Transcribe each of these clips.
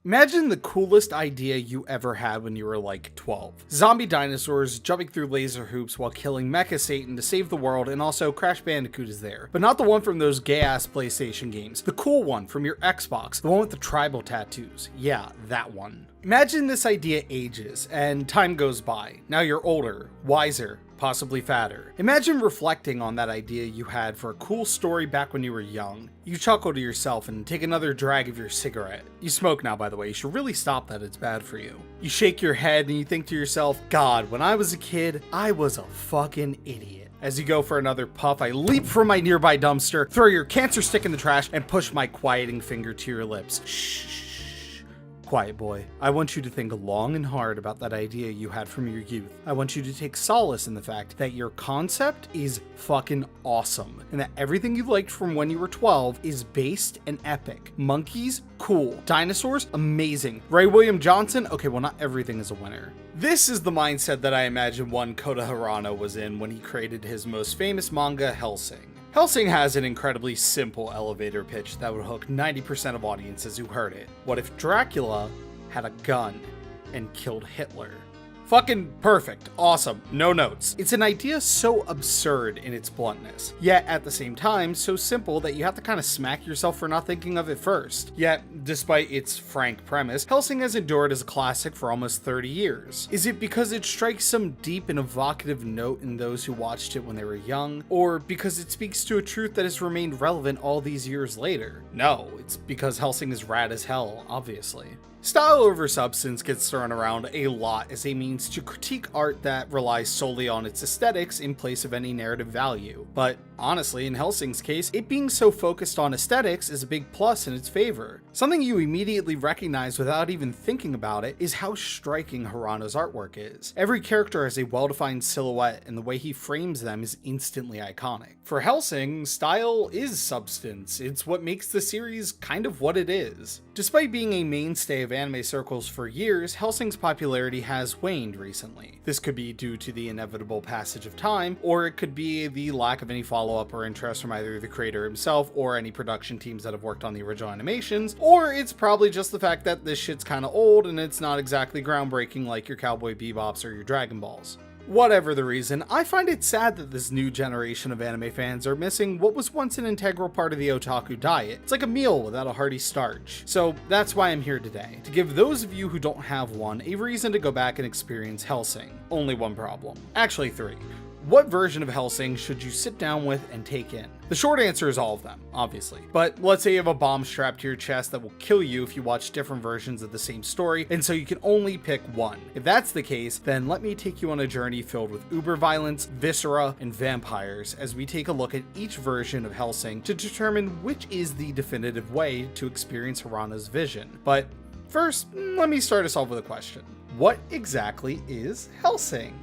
Imagine the coolest idea you ever had when you were like 12. Zombie dinosaurs jumping through laser hoops while killing Mecha Satan to save the world, and also Crash Bandicoot is there. But not the one from those gay-ass PlayStation games. The cool one from your Xbox. The one with the tribal tattoos. Yeah, that one. Imagine this idea ages, and time goes by. Now you're older, wiser, possibly fatter. Imagine reflecting on that idea you had for a cool story back when you were young. You chuckle to yourself and take another drag of your cigarette. You smoke now, by the way. You should really stop that. It's bad for you. You shake your head and you think to yourself, God, when I was a kid, I was a fucking idiot. As you go for another puff, I leap from my nearby dumpster, throw your cancer stick in the trash, and push my quieting finger to your lips. Shh. Quiet boy, I want you to think long and hard about that idea you had from your youth. I want you to take solace in the fact that your concept is fucking awesome, and that everything you liked from when you were 12 is based and epic. Monkeys? Cool. Dinosaurs? Amazing. Ray William Johnson? Okay, well, not everything is a winner. This is the mindset that I imagine one Kota Hirano was in when he created his most famous manga, Hellsing. Hellsing has an incredibly simple elevator pitch that would hook 90% of audiences who heard it. What if Dracula had a gun and killed Hitler? Fucking perfect. Awesome. No notes. It's an idea so absurd in its bluntness, yet at the same time so simple that you have to kind of smack yourself for not thinking of it first. Yet, despite its frank premise, Hellsing has endured as a classic for almost 30 years. Is it because it strikes some deep and evocative note in those who watched it when they were young? Or because it speaks to a truth that has remained relevant all these years later? No, it's because Hellsing is rad as hell, obviously. Style over substance gets thrown around a lot as a means to critique art that relies solely on its aesthetics in place of any narrative value. But honestly, in Hellsing's case, it being so focused on aesthetics is a big plus in its favor. Something you immediately recognize without even thinking about it is how striking Hirano's artwork is. Every character has a well-defined silhouette, and the way he frames them is instantly iconic. For Hellsing, style is substance. It's what makes the series kind of what it is. Despite being a mainstay of anime circles for years, Hellsing's popularity has waned recently. This could be due to the inevitable passage of time, or it could be the lack of any follow-up or interest from either the creator himself or any production teams that have worked on the original animations, or it's probably just the fact that this shit's kinda old and it's not exactly groundbreaking like your Cowboy Bebops or your Dragon Balls. Whatever the reason, I find it sad that this new generation of anime fans are missing what was once an integral part of the otaku diet. It's like a meal without a hearty starch. So that's why I'm here today, to give those of you who don't have one a reason to go back and experience Hellsing. Only one problem. Actually 3. What version of Hellsing should you sit down with and take in? The short answer is all of them, obviously. But let's say you have a bomb strapped to your chest that will kill you if you watch different versions of the same story, and so you can only pick one. If that's the case, then let me take you on a journey filled with uber violence, viscera, and vampires as we take a look at each version of Hellsing to determine which is the definitive way to experience Hirano's vision. But first, let me start us off with a question. What exactly is Hellsing?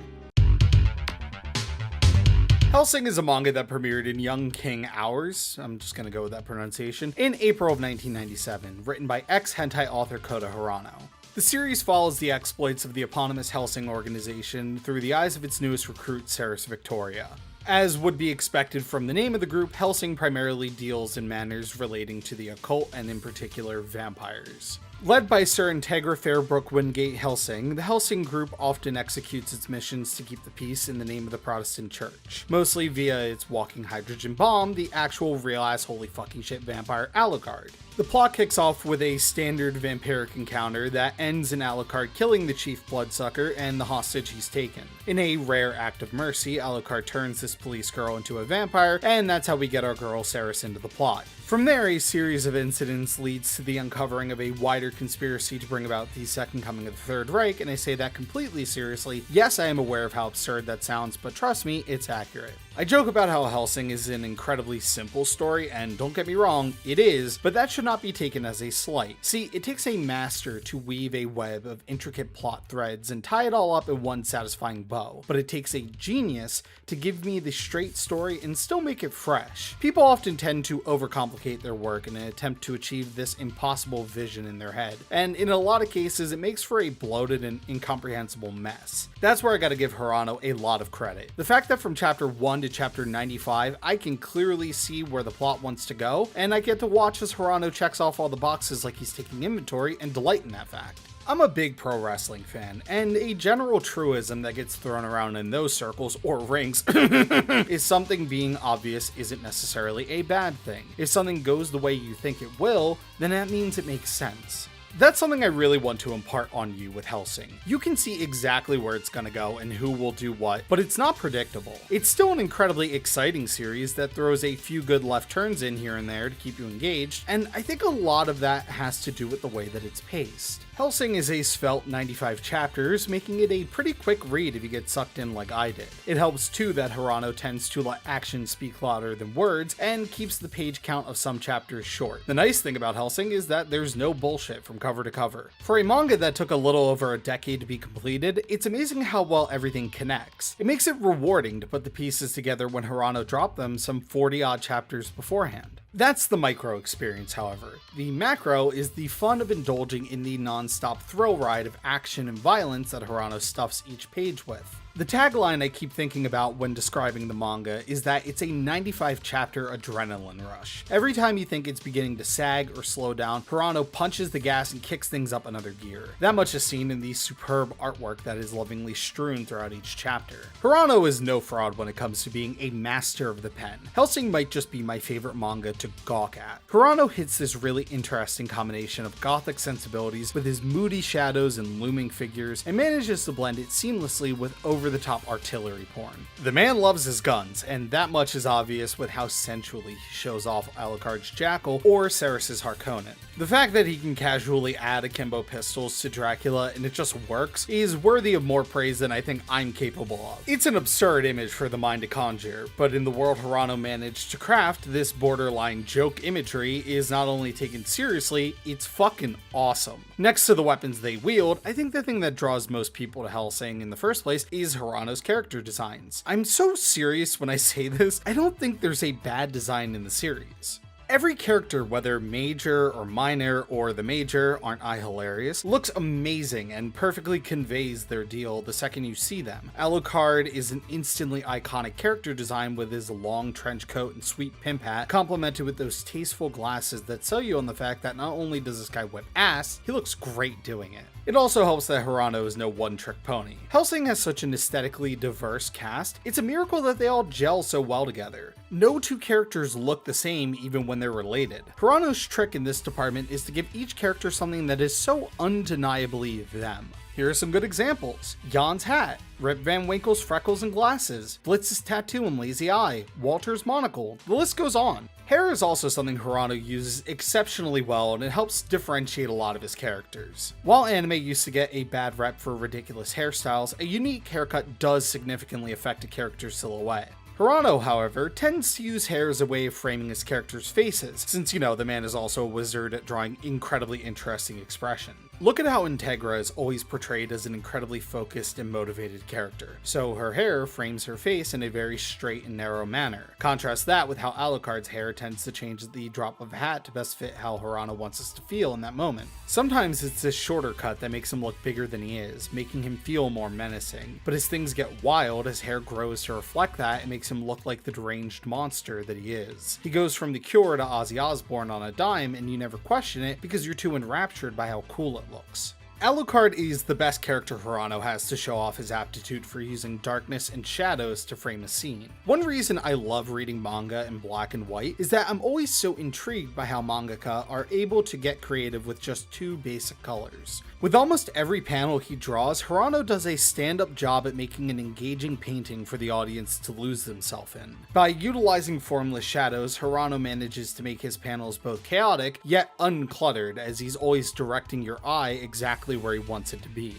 Hellsing is a manga that premiered in Young King Hours, I'm just gonna go with that pronunciation, in April of 1997, written by ex-hentai author Kota Hirano. The series follows the exploits of the eponymous Hellsing organization through the eyes of its newest recruit, Ceres Victoria. As would be expected from the name of the group, Hellsing primarily deals in matters relating to the occult and in particular vampires. Led by Sir Integra Fairbrook Wingate Hellsing, the Hellsing group often executes its missions to keep the peace in the name of the Protestant Church, mostly via its walking hydrogen bomb, the actual real-ass holy fucking shit vampire Alucard. The plot kicks off with a standard vampiric encounter that ends in Alucard killing the chief bloodsucker and the hostage he's taken. In a rare act of mercy, Alucard turns this police girl into a vampire, and that's how we get our girl Ceres into the plot. From there, a series of incidents leads to the uncovering of a wider conspiracy to bring about the second coming of the Third Reich, and I say that completely seriously. Yes, I am aware of how absurd that sounds, but trust me, it's accurate. I joke about how Hellsing is an incredibly simple story, and don't get me wrong, it is, but that should not be taken as a slight. See, it takes a master to weave a web of intricate plot threads and tie it all up in one satisfying bow, but it takes a genius to give me the straight story and still make it fresh. People often tend to overcomplicate complicate their work in an attempt to achieve this impossible vision in their head, and in a lot of cases it makes for a bloated and incomprehensible mess. That's where I gotta give Hirano a lot of credit. The fact that from chapter 1 to chapter 95 I can clearly see where the plot wants to go, and I get to watch as Hirano checks off all the boxes like he's taking inventory and delight in that fact. I'm a big pro wrestling fan, and a general truism that gets thrown around in those circles, or rings, is something being obvious isn't necessarily a bad thing. If something goes the way you think it will, then that means it makes sense. That's something I really want to impart on you with Hellsing. You can see exactly where it's gonna go and who will do what, but it's not predictable. It's still an incredibly exciting series that throws a few good left turns in here and there to keep you engaged, and I think a lot of that has to do with the way that it's paced. Hellsing is a svelte 95 chapters, making it a pretty quick read if you get sucked in like I did. It helps too that Hirano tends to let action speak louder than words and keeps the page count of some chapters short. The nice thing about Hellsing is that there's no bullshit from cover to cover. For a manga that took a little over a decade to be completed, it's amazing how well everything connects. It makes it rewarding to put the pieces together when Hirano dropped them some 40 odd chapters beforehand. That's the micro experience, however. The macro is the fun of indulging in the non-stop thrill ride of action and violence that Hirano stuffs each page with. The tagline I keep thinking about when describing the manga is that it's a 95 chapter adrenaline rush. Every time you think it's beginning to sag or slow down, Hirano punches the gas and kicks things up another gear. That much is seen in the superb artwork that is lovingly strewn throughout each chapter. Hirano is no fraud when it comes to being a master of the pen. Hellsing might just be my favorite manga to gawk at. Hirano hits this really interesting combination of gothic sensibilities with his moody shadows and looming figures, and manages to blend it seamlessly with over-the-top artillery porn. The man loves his guns, and that much is obvious with how sensually he shows off Alucard's Jackal or Ceres's Harkonnen. The fact that he can casually add akimbo pistols to Dracula and it just works is worthy of more praise than I think I'm capable of. It's an absurd image for the mind to conjure, but in the world Hirano managed to craft, this borderline joke imagery is not only taken seriously, it's fucking awesome. Next to the weapons they wield, I think the thing that draws most people to Hellsing in the first place is Hirano's character designs. I'm so serious when I say this, I don't think there's a bad design in the series. Every character, whether major or minor or the major, aren't I hilarious, looks amazing and perfectly conveys their deal the second you see them. Alucard is an instantly iconic character design with his long trench coat and sweet pimp hat, complemented with those tasteful glasses that sell you on the fact that not only does this guy whip ass, he looks great doing it. It also helps that Hirano is no one-trick pony. Hellsing has such an aesthetically diverse cast, it's a miracle that they all gel so well together. No two characters look the same even when they're related. Hirano's trick in this department is to give each character something that is so undeniably them. Here are some good examples. Jan's hat, Rip Van Winkle's freckles and glasses, Blitz's tattoo and lazy eye, Walter's monocle, the list goes on. Hair is also something Hirano uses exceptionally well, and it helps differentiate a lot of his characters. While anime used to get a bad rep for ridiculous hairstyles, a unique haircut does significantly affect a character's silhouette. Hirano, however, tends to use hair as a way of framing his characters' faces, since, you know, the man is also a wizard at drawing incredibly interesting expression. Look at how Integra is always portrayed as an incredibly focused and motivated character, so her hair frames her face in a very straight and narrow manner. Contrast that with how Alucard's hair tends to change at the drop of a hat to best fit how Hirano wants us to feel in that moment. Sometimes it's this shorter cut that makes him look bigger than he is, making him feel more menacing, but as things get wild, his hair grows to reflect that and makes him look like the deranged monster that he is. He goes from the Cure to Ozzy Osbourne on a dime, and you never question it because you're too enraptured by how cool it looks. Alucard is the best character Hirano has to show off his aptitude for using darkness and shadows to frame a scene. One reason I love reading manga in black and white is that I'm always so intrigued by how mangaka are able to get creative with just two basic colors. With almost every panel he draws, Hirano does a stand-up job at making an engaging painting for the audience to lose themselves in. By utilizing formless shadows, Hirano manages to make his panels both chaotic, yet uncluttered, as he's always directing your eye exactly where he wants it to be.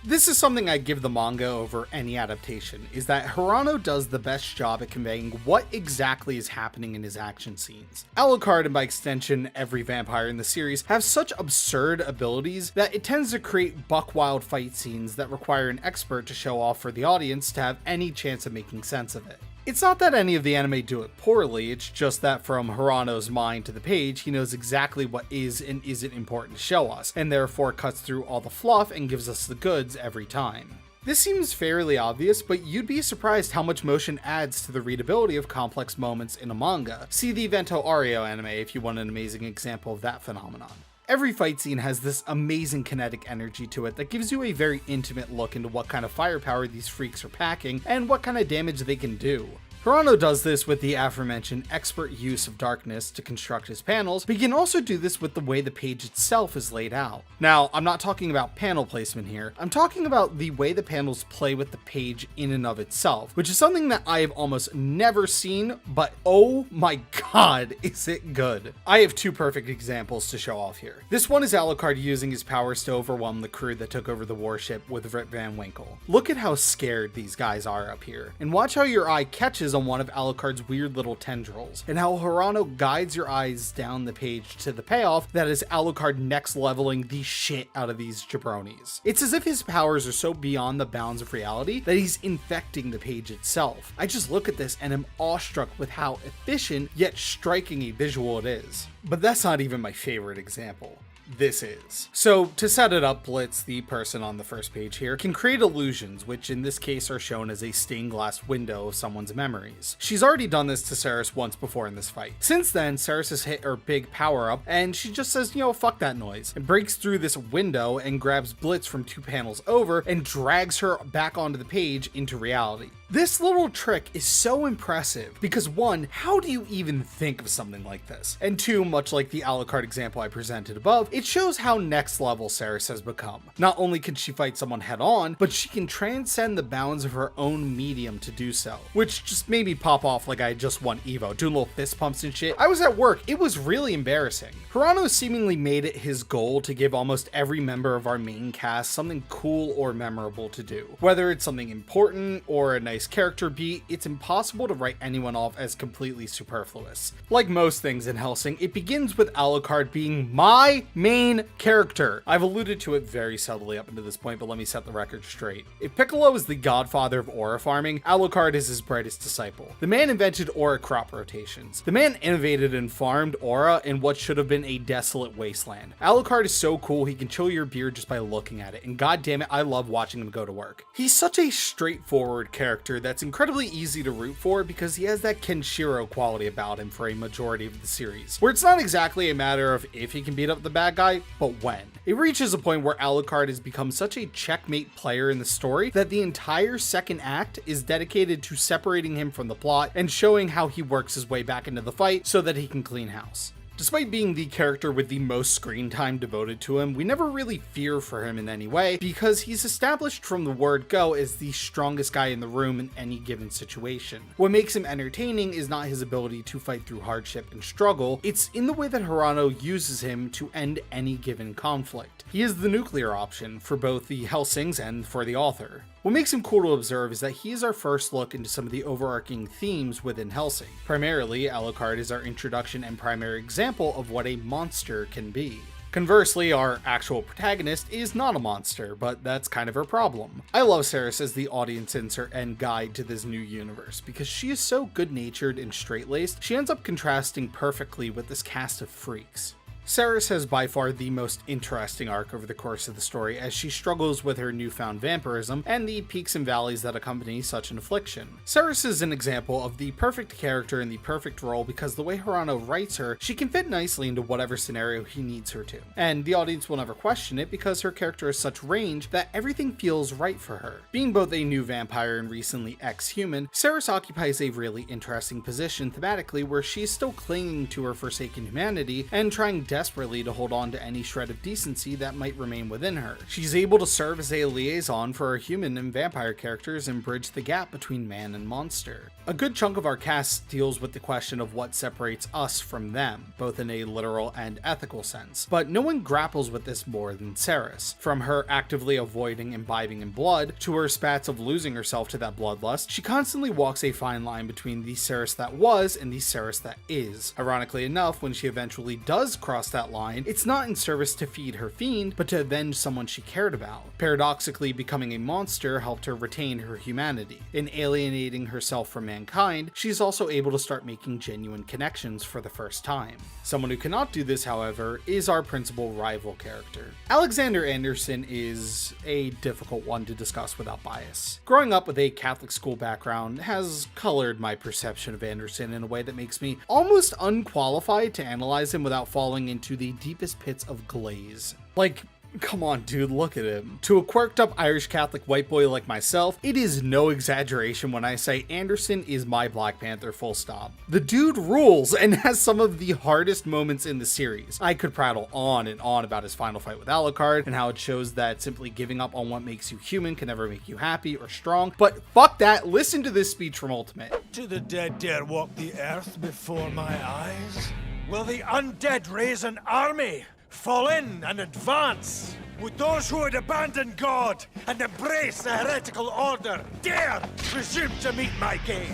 This is something I give the manga over any adaptation, is that Hirano does the best job at conveying what exactly is happening in his action scenes. Alucard, and by extension every vampire in the series, have such absurd abilities that it tends to create buck-wild fight scenes that require an expert to show off for the audience to have any chance of making sense of it. It's not that any of the anime do it poorly, it's just that from Hirano's mind to the page, he knows exactly what is and isn't important to show us, and therefore cuts through all the fluff and gives us the goods every time. This seems fairly obvious, but you'd be surprised how much motion adds to the readability of complex moments in a manga. See the Vento Ario anime if you want an amazing example of that phenomenon. Every fight scene has this amazing kinetic energy to it that gives you a very intimate look into what kind of firepower these freaks are packing and what kind of damage they can do. Hirano does this with the aforementioned expert use of darkness to construct his panels, but he can also do this with the way the page itself is laid out. Now, I'm not talking about panel placement here, I'm talking about the way the panels play with the page in and of itself, which is something that I have almost never seen, but oh my god, is it good. I have two perfect examples to show off here. This one is Alucard using his powers to overwhelm the crew that took over the warship with Rip Van Winkle. Look at how scared these guys are up here, and watch how your eye catches on one of Alucard's weird little tendrils, and how Hirano guides your eyes down the page to the payoff that is Alucard next leveling the shit out of these jabronis. It's as if his powers are so beyond the bounds of reality that he's infecting the page itself. I just look at this and am awestruck with how efficient yet striking a visual it is. But that's not even my favorite example. This is. So to set it up, Blitz, the person on the first page here, can create illusions, which in this case are shown as a stained glass window of someone's memories. She's already done this to Ceres once before in this fight. Since then, Ceres has hit her big power up, and she just says, fuck that noise, and breaks through this window and grabs Blitz from 2 panels over and drags her back onto the page into reality. This little trick is so impressive because 1, how do you even think of something like this? And 2, much like the Alucard example I presented above, it shows how next level Ceres has become. Not only can she fight someone head on, but she can transcend the bounds of her own medium to do so, which just made me pop off like I just won Evo, doing little fist pumps and shit. I was at work, it was really embarrassing. Hirano seemingly made it his goal to give almost every member of our main cast something cool or memorable to do. Whether it's something important or a nice character beat, it's impossible to write anyone off as completely superfluous. Like most things in Hellsing, it begins with Alucard being my main character. I've alluded to it very subtly up until this point, but let me set the record straight. If Piccolo is the godfather of aura farming, Alucard is his brightest disciple. The man invented aura crop rotations. The man innovated and farmed aura in what should have been a desolate wasteland. Alucard is so cool he can chill your beard just by looking at it, and goddamn it, I love watching him go to work. He's such a straightforward character that's incredibly easy to root for because he has that Kenshiro quality about him for a majority of the series, where it's not exactly a matter of if he can beat up the bad guy, but when. It reaches a point where Alucard has become such a checkmate player in the story that the entire second act is dedicated to separating him from the plot and showing how he works his way back into the fight so that he can clean house. Despite being the character with the most screen time devoted to him, we never really fear for him in any way because he's established from the word go as the strongest guy in the room in any given situation. What makes him entertaining is not his ability to fight through hardship and struggle, it's in the way that Hirano uses him to end any given conflict. He is the nuclear option for both the Hellsings and for the author. What makes him cool to observe is that he is our first look into some of the overarching themes within Hellsing. Primarily, Alucard is our introduction and primary example of what a monster can be. Conversely, our actual protagonist is not a monster, but that's kind of her problem. I love Ceres as the audience insert and guide to this new universe because she is so good-natured and straight-laced, she ends up contrasting perfectly with this cast of freaks. Ceres has by far the most interesting arc over the course of the story as she struggles with her newfound vampirism and the peaks and valleys that accompany such an affliction. Ceres is an example of the perfect character in the perfect role because the way Hirano writes her, she can fit nicely into whatever scenario he needs her to. And the audience will never question it because her character has such range that everything feels right for her. Being both a new vampire and recently ex-human, Ceres occupies a really interesting position thematically where she's still clinging to her forsaken humanity and trying desperately to hold on to any shred of decency that might remain within her. She's able to serve as a liaison for our human and vampire characters and bridge the gap between man and monster. A good chunk of our cast deals with the question of what separates us from them, both in a literal and ethical sense, but no one grapples with this more than Ceres. From her actively avoiding imbibing in blood, to her spats of losing herself to that bloodlust, she constantly walks a fine line between the Ceres that was and the Ceres that is. Ironically enough, when she eventually does cross cross that line, it's not in service to feed her fiend, but to avenge someone she cared about. Paradoxically, becoming a monster helped her retain her humanity. In alienating herself from mankind, she's also able to start making genuine connections for the first time. Someone who cannot do this, however, is our principal rival character. Alexander Anderson is a difficult one to discuss without bias. Growing up with a Catholic school background has colored my perception of Anderson in a way that makes me almost unqualified to analyze him without falling into the deepest pits of glaze. Like, come on, dude, look at him. To a quirked up Irish Catholic white boy like myself, it is no exaggeration when I say Anderson is my Black Panther, full stop. The dude rules and has some of the hardest moments in the series. I could prattle on and on about his final fight with Alucard and how it shows that simply giving up on what makes you human can never make you happy or strong, but fuck that, listen to this speech from Ultimate. Do the dead dare walk the earth before my eyes? Will the undead raise an army? Fall in and advance? Would those who had abandoned God and embraced the heretical order dare presume to meet my gaze?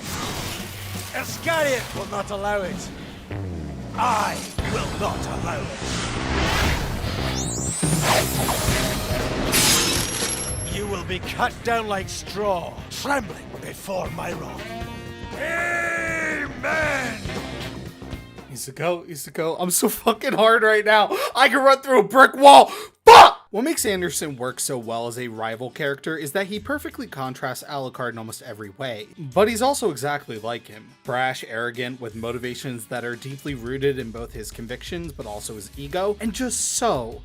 Iscariot will not allow it. I will not allow it. You will be cut down like straw, trembling before my wrath. Amen! He's the goat. I'm so fucking hard right now. I can run through a brick wall. Fuck! What makes Anderson work so well as a rival character is that he perfectly contrasts Alucard in almost every way. But he's also exactly like him. Brash, arrogant, with motivations that are deeply rooted in both his convictions but also his ego, and just so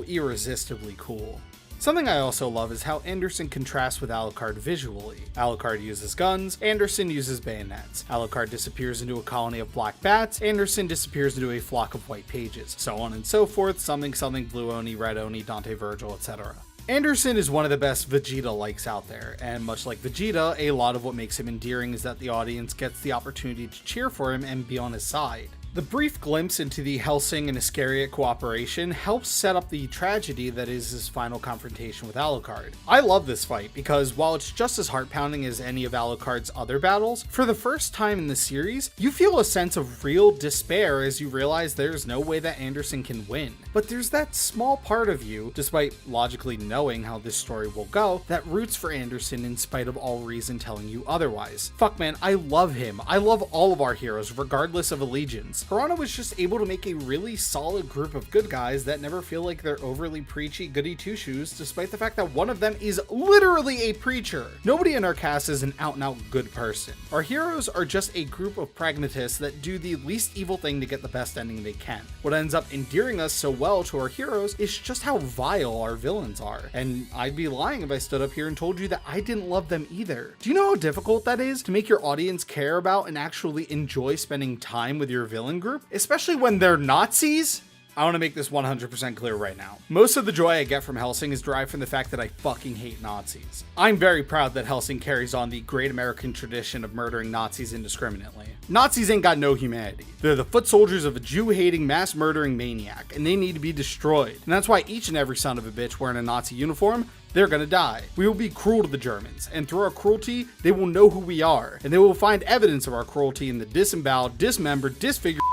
irresistibly cool. Something I also love is how Anderson contrasts with Alucard visually. Alucard uses guns, Anderson uses bayonets. Alucard disappears into a colony of black bats, Anderson disappears into a flock of white pages. So on and so forth, something, Blue Oni, Red Oni, Dante Virgil, etc. Anderson is one of the best Vegeta-likes out there, and much like Vegeta, a lot of what makes him endearing is that the audience gets the opportunity to cheer for him and be on his side. The brief glimpse into the Hellsing and Iscariot cooperation helps set up the tragedy that is his final confrontation with Alucard. I love this fight because while it's just as heart-pounding as any of Alucard's other battles, for the first time in the series, you feel a sense of real despair as you realize there's no way that Anderson can win. But there's that small part of you, despite logically knowing how this story will go, that roots for Anderson in spite of all reason telling you otherwise. Fuck man, I love him. I love all of our heroes, regardless of allegiance. Rondo was just able to make a really solid group of good guys that never feel like they're overly preachy goody two-shoes, despite the fact that one of them is literally a preacher. Nobody in our cast is an out-and-out good person. Our heroes are just a group of pragmatists that do the least evil thing to get the best ending they can. What ends up endearing us so well to our heroes is just how vile our villains are. And I'd be lying if I stood up here and told you that I didn't love them either. Do you know how difficult that is to make your audience care about and actually enjoy spending time with your villain group, especially when they're Nazis? I want to make this 100% clear right now. Most of the joy I get from Hellsing is derived from the fact that I fucking hate Nazis. I'm very proud that Hellsing carries on the great American tradition of murdering Nazis indiscriminately. Nazis ain't got no humanity. They're the foot soldiers of a Jew-hating, mass-murdering maniac, and they need to be destroyed. And that's why each and every son of a bitch wearing a Nazi uniform, they're gonna die. We will be cruel to the Germans, and through our cruelty, they will know who we are, and they will find evidence of our cruelty in the disemboweled, dismembered, disfigured.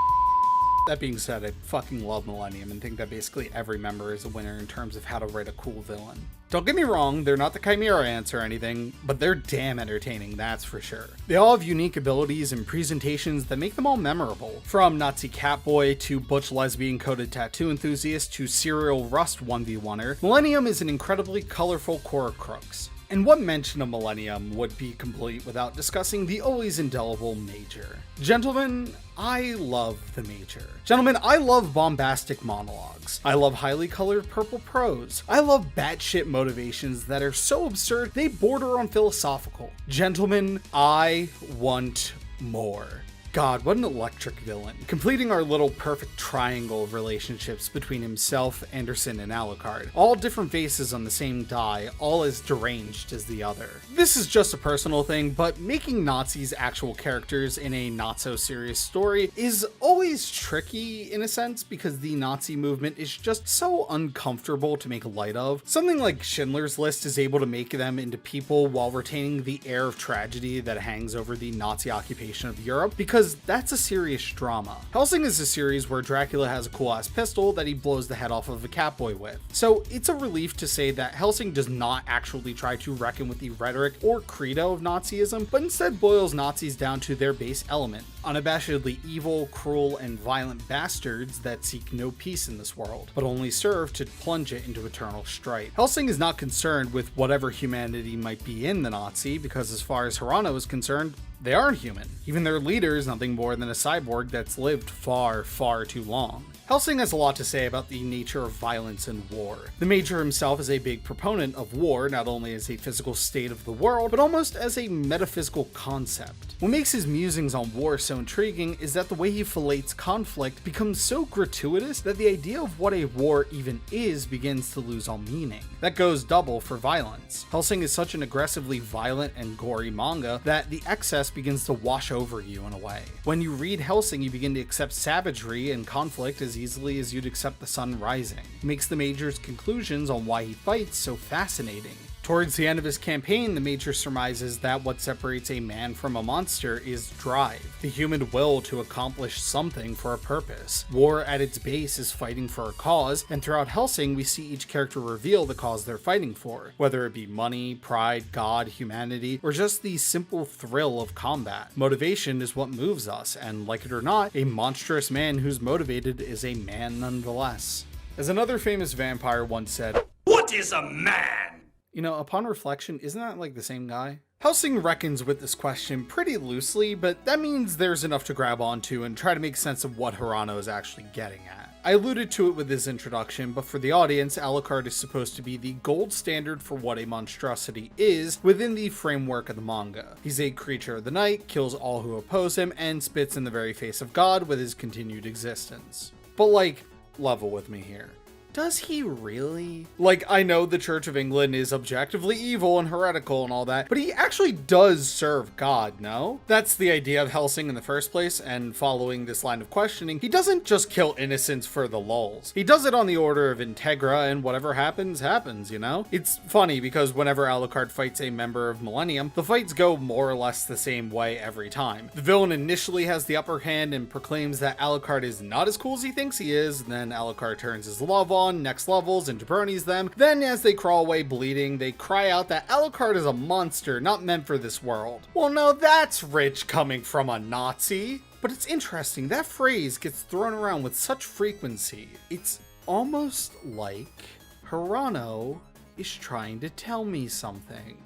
That being said, I fucking love Millennium and think that basically every member is a winner in terms of how to write a cool villain. Don't get me wrong, they're not the Chimera Ants or anything, but they're damn entertaining, that's for sure. They all have unique abilities and presentations that make them all memorable. From Nazi Catboy to butch lesbian coded tattoo enthusiast to serial Rust 1v1er, Millennium is an incredibly colorful core of crooks. And what mention of Millennium would be complete without discussing the always indelible Major? Gentlemen, I love the Major. Gentlemen, I love bombastic monologues. I love highly colored purple prose. I love batshit motivations that are so absurd they border on philosophical. Gentlemen, I want more. God, what an electric villain. Completing our little perfect triangle of relationships between himself, Anderson, and Alucard. All different faces on the same die, all as deranged as the other. This is just a personal thing, but making Nazis actual characters in a not-so-serious story is always tricky in a sense because the Nazi movement is just so uncomfortable to make light of. Something like Schindler's List is able to make them into people while retaining the air of tragedy that hangs over the Nazi occupation of Europe, because because that's a serious drama. Hellsing is a series where Dracula has a cool ass pistol that he blows the head off of a Catboy with. So it's a relief to say that Hellsing does not actually try to reckon with the rhetoric or credo of Nazism, but instead boils Nazis down to their base element: unabashedly evil, cruel, and violent bastards that seek no peace in this world, but only serve to plunge it into eternal strife. Hellsing is not concerned with whatever humanity might be in the Nazi, because as far as Hirano is concerned, they aren't human. Even their leader is nothing more than a cyborg that's lived far, far too long. Hellsing has a lot to say about the nature of violence and war. The Major himself is a big proponent of war, not only as a physical state of the world, but almost as a metaphysical concept. What makes his musings on war so intriguing is that the way he fillets conflict becomes so gratuitous that the idea of what a war even is begins to lose all meaning. That goes double for violence. Hellsing is such an aggressively violent and gory manga that the excess begins to wash over you in a way. When you read Hellsing, you begin to accept savagery and conflict as easily as you'd accept the sun rising. It makes the Major's conclusions on why he fights so fascinating. Towards the end of his campaign, the Major surmises that what separates a man from a monster is drive, the human will to accomplish something for a purpose. War at its base is fighting for a cause, and throughout Hellsing we see each character reveal the cause they're fighting for, whether it be money, pride, God, humanity, or just the simple thrill of combat. Motivation is what moves us, and like it or not, a monstrous man who's motivated is a man nonetheless. As another famous vampire once said, What is a man? You know, upon reflection, isn't that like the same guy? Hellsing reckons with this question pretty loosely, but that means there's enough to grab onto and try to make sense of what Hirano is actually getting at. I alluded to it with his introduction, but for the audience, Alucard is supposed to be the gold standard for what a monstrosity is within the framework of the manga. He's a creature of the night, kills all who oppose him, and spits in the very face of God with his continued existence. But like, level with me here. Does he really? Like, I know the Church of England is objectively evil and heretical and all that, but he actually does serve God, no? That's the idea of Hellsing in the first place, and following this line of questioning, he doesn't just kill innocents for the lulz. He does it on the order of Integra, and whatever happens, happens, you know? It's funny because whenever Alucard fights a member of Millennium, the fights go more or less the same way every time. The villain initially has the upper hand and proclaims that Alucard is not as cool as he thinks he is, and then Alucard turns his love on, next levels, and jabronies them. Then as they crawl away bleeding, they cry out that Alucard is a monster not meant for this world. Well, no, that's rich coming from a Nazi. But it's interesting, that phrase gets thrown around with such frequency. It's almost like Hirano is trying to tell me something.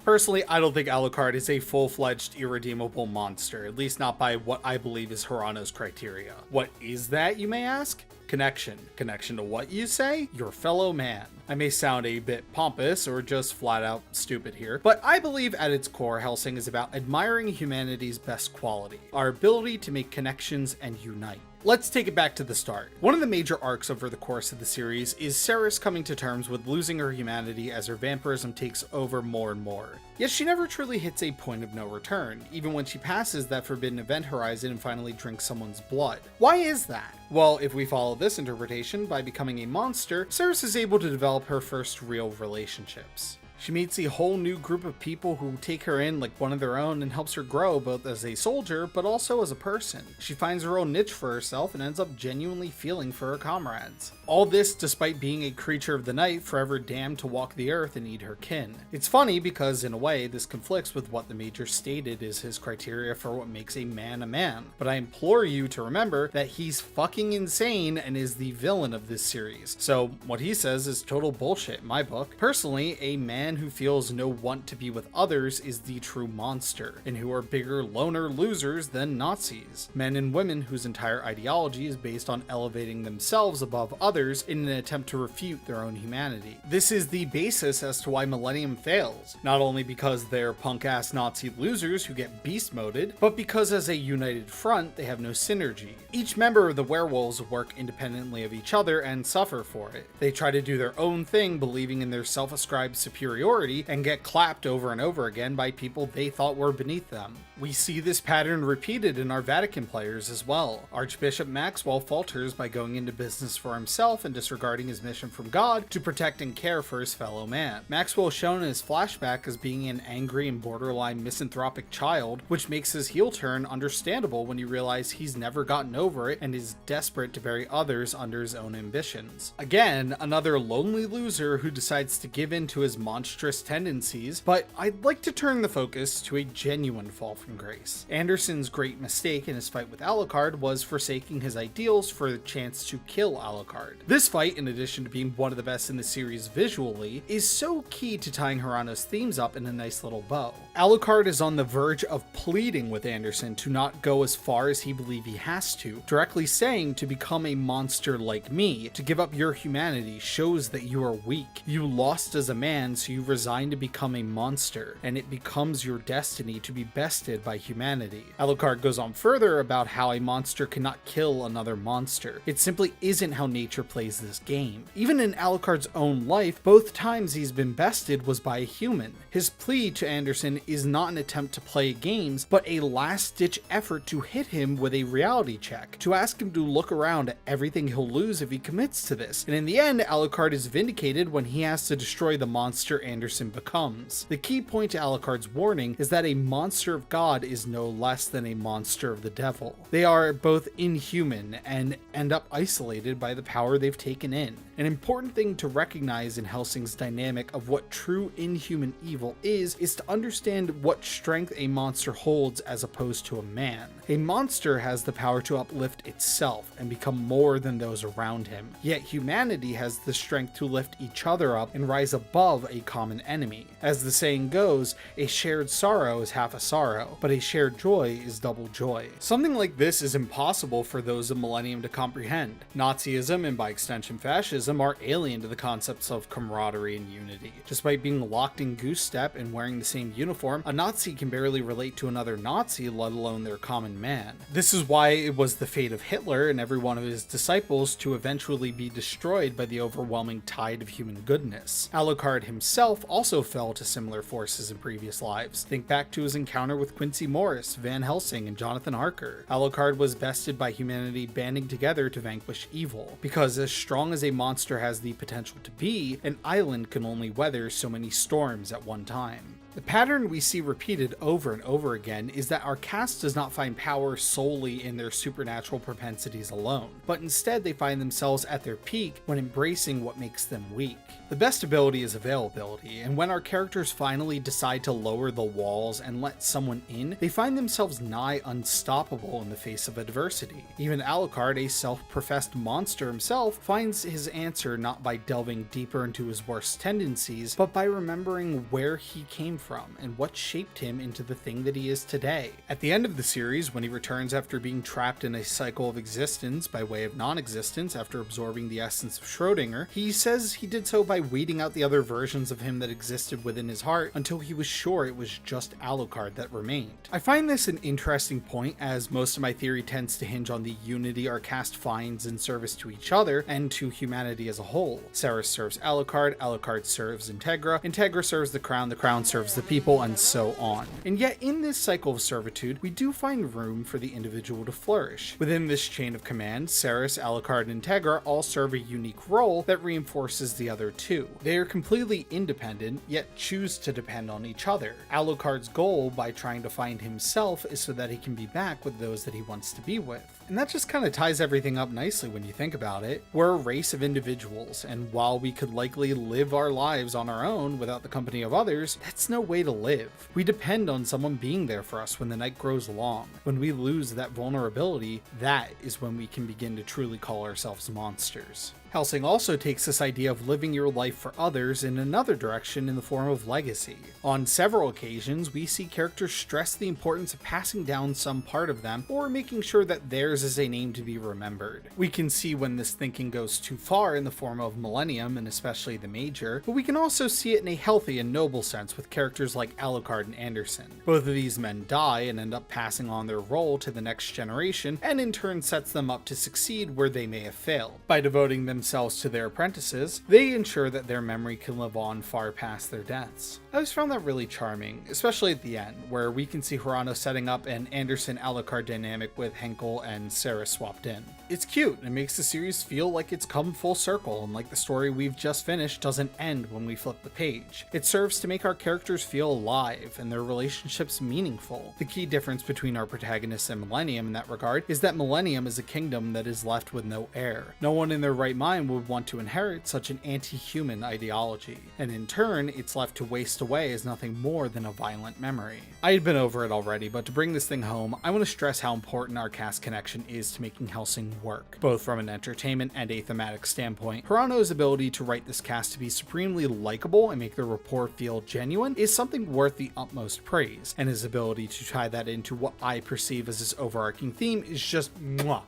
Personally, I don't think Alucard is a full-fledged, irredeemable monster, at least not by what I believe is Hirano's criteria. What is that, you may ask? Connection. Connection to what, you say? Your fellow man. I may sound a bit pompous or just flat out stupid here, but I believe at its core, Hellsing is about admiring humanity's best quality, our ability to make connections and unite. Let's take it back to the start. One of the major arcs over the course of the series is Ceres coming to terms with losing her humanity as her vampirism takes over more and more. Yet she never truly hits a point of no return, even when she passes that forbidden event horizon and finally drinks someone's blood. Why is that? Well, if we follow this interpretation, by becoming a monster, Ceres is able to develop her first real relationships. She meets a whole new group of people who take her in like one of their own and helps her grow both as a soldier but also as a person. She finds her own niche for herself and ends up genuinely feeling for her comrades. All this despite being a creature of the night forever damned to walk the earth and eat her kin. It's funny because in a way this conflicts with what the Major stated is his criteria for what makes a man, but I implore you to remember that he's fucking insane and is the villain of this series. So what he says is total bullshit in my book. Personally, a man who feels no want to be with others is the true monster, and who are bigger loner losers than Nazis. Men and women whose entire ideology is based on elevating themselves above others in an attempt to refute their own humanity. This is the basis as to why Millennium fails, not only because they're punk-ass Nazi losers who get beast-moded, but because as a united front, they have no synergy. Each member of the werewolves work independently of each other and suffer for it. They try to do their own thing, believing in their self-ascribed superiority superiority and get clapped over and over again by people they thought were beneath them. We see this pattern repeated in our Vatican players as well. Archbishop Maxwell falters by going into business for himself and disregarding his mission from God to protect and care for his fellow man. Maxwell is shown in his flashback as being an angry and borderline misanthropic child, which makes his heel turn understandable when you realize he's never gotten over it and is desperate to bury others under his own ambitions. Again, another lonely loser who decides to give in to his monstrous tendencies, but I'd like to turn the focus to a genuine fall from grace. Anderson's great mistake in his fight with Alucard was forsaking his ideals for the chance to kill Alucard. This fight, in addition to being one of the best in the series visually, is so key to tying Hirano's themes up in a nice little bow. Alucard is on the verge of pleading with Anderson to not go as far as he believes he has to, directly saying to become a monster like me, to give up your humanity shows that you are weak. You lost as a man, so you resign to become a monster, and it becomes your destiny to be bested by humanity. Alucard goes on further about how a monster cannot kill another monster. It simply isn't how nature plays this game. Even in Alucard's own life, both times he's been bested was by a human. His plea to Anderson is not an attempt to play games, but a last-ditch effort to hit him with a reality check, to ask him to look around at everything he'll lose if he commits to this. And in the end, Alucard is vindicated when he has to destroy the monster Anderson becomes. The key point to Alucard's warning is that a monster of God is no less than a monster of the devil. They are both inhuman and end up isolated by the power they've taken in. An important thing to recognize in Hellsing's dynamic of what true inhuman evil is to understand what strength a monster holds as opposed to a man. A monster has the power to uplift itself and become more than those around him, yet humanity has the strength to lift each other up and rise above a common enemy. As the saying goes, a shared sorrow is half a sorrow, but a shared joy is double joy. Something like this is impossible for those of Millennium to comprehend. Nazism, and by extension fascism, are alien to the concepts of camaraderie and unity. Despite being locked in goose step and wearing the same uniform, a Nazi can barely relate to another Nazi, let alone their common man. This is why it was the fate of Hitler and every one of his disciples to eventually be destroyed by the overwhelming tide of human goodness. Alucard himself also fell to similar forces in previous lives. Think back to his encounter with Quincy Morris, Van Helsing, and Jonathan Harker. Alucard was bested by humanity banding together to vanquish evil, because as strong as a monster has the potential to be, an island can only weather so many storms at one time. The pattern we see repeated over and over again is that our cast does not find power solely in their supernatural propensities alone, but instead they find themselves at their peak when embracing what makes them weak. The best ability is availability, and when our characters finally decide to lower the walls and let someone in, they find themselves nigh unstoppable in the face of adversity. Even Alucard, a self-professed monster himself, finds his answer not by delving deeper into his worst tendencies, but by remembering where he came from and what shaped him into the thing that he is today. At the end of the series, when he returns after being trapped in a cycle of existence by way of non-existence after absorbing the essence of Schrödinger, he says he did so by weeding out the other versions of him that existed within his heart until he was sure it was just Alucard that remained. I find this an interesting point, as most of my theory tends to hinge on the unity our cast finds in service to each other and to humanity as a whole. Ceres serves Alucard, Alucard serves Integra, Integra serves the Crown serves the people, and so on. And yet in this cycle of servitude, we do find room for the individual to flourish. Within this chain of command, Ceres, Alucard, and Integra all serve a unique role that reinforces the other two. They are completely independent, yet choose to depend on each other. Alucard's goal by trying to find himself is so that he can be back with those that he wants to be with. And that just kind of ties everything up nicely when you think about it. We're a race of individuals, and while we could likely live our lives on our own without the company of others, that's no way to live. We depend on someone being there for us when the night grows long. When we lose that vulnerability, that is when we can begin to truly call ourselves monsters. Hellsing also takes this idea of living your life for others in another direction in the form of legacy. On several occasions, we see characters stress the importance of passing down some part of them or making sure that theirs is a name to be remembered. We can see when this thinking goes too far in the form of Millennium and especially the Major, but we can also see it in a healthy and noble sense with characters like Alucard and Anderson. Both of these men die and end up passing on their role to the next generation, and in turn sets them up to succeed where they may have failed. By devoting themselves themselves to their apprentices, they ensure that their memory can live on far past their deaths. I always found that really charming, especially at the end, where we can see Rondo setting up an Anderson Alucard dynamic with Henkel and Sarah swapped in. It's cute and makes the series feel like it's come full circle, and like the story we've just finished doesn't end when we flip the page. It serves to make our characters feel alive and their relationships meaningful. The key difference between our protagonists and Millennium in that regard is that Millennium is a kingdom that is left with no heir. No one in their right mind would want to inherit such an anti-human ideology, and in turn, it's left to waste away as nothing more than a violent memory. I had been over it already, but to bring this thing home, I want to stress how important our cast connection is to making Hellsing work, both from an entertainment and a thematic standpoint. Hirono's ability to write this cast to be supremely likable and make their rapport feel genuine is something worth the utmost praise, and his ability to tie that into what I perceive as his overarching theme is just mwah.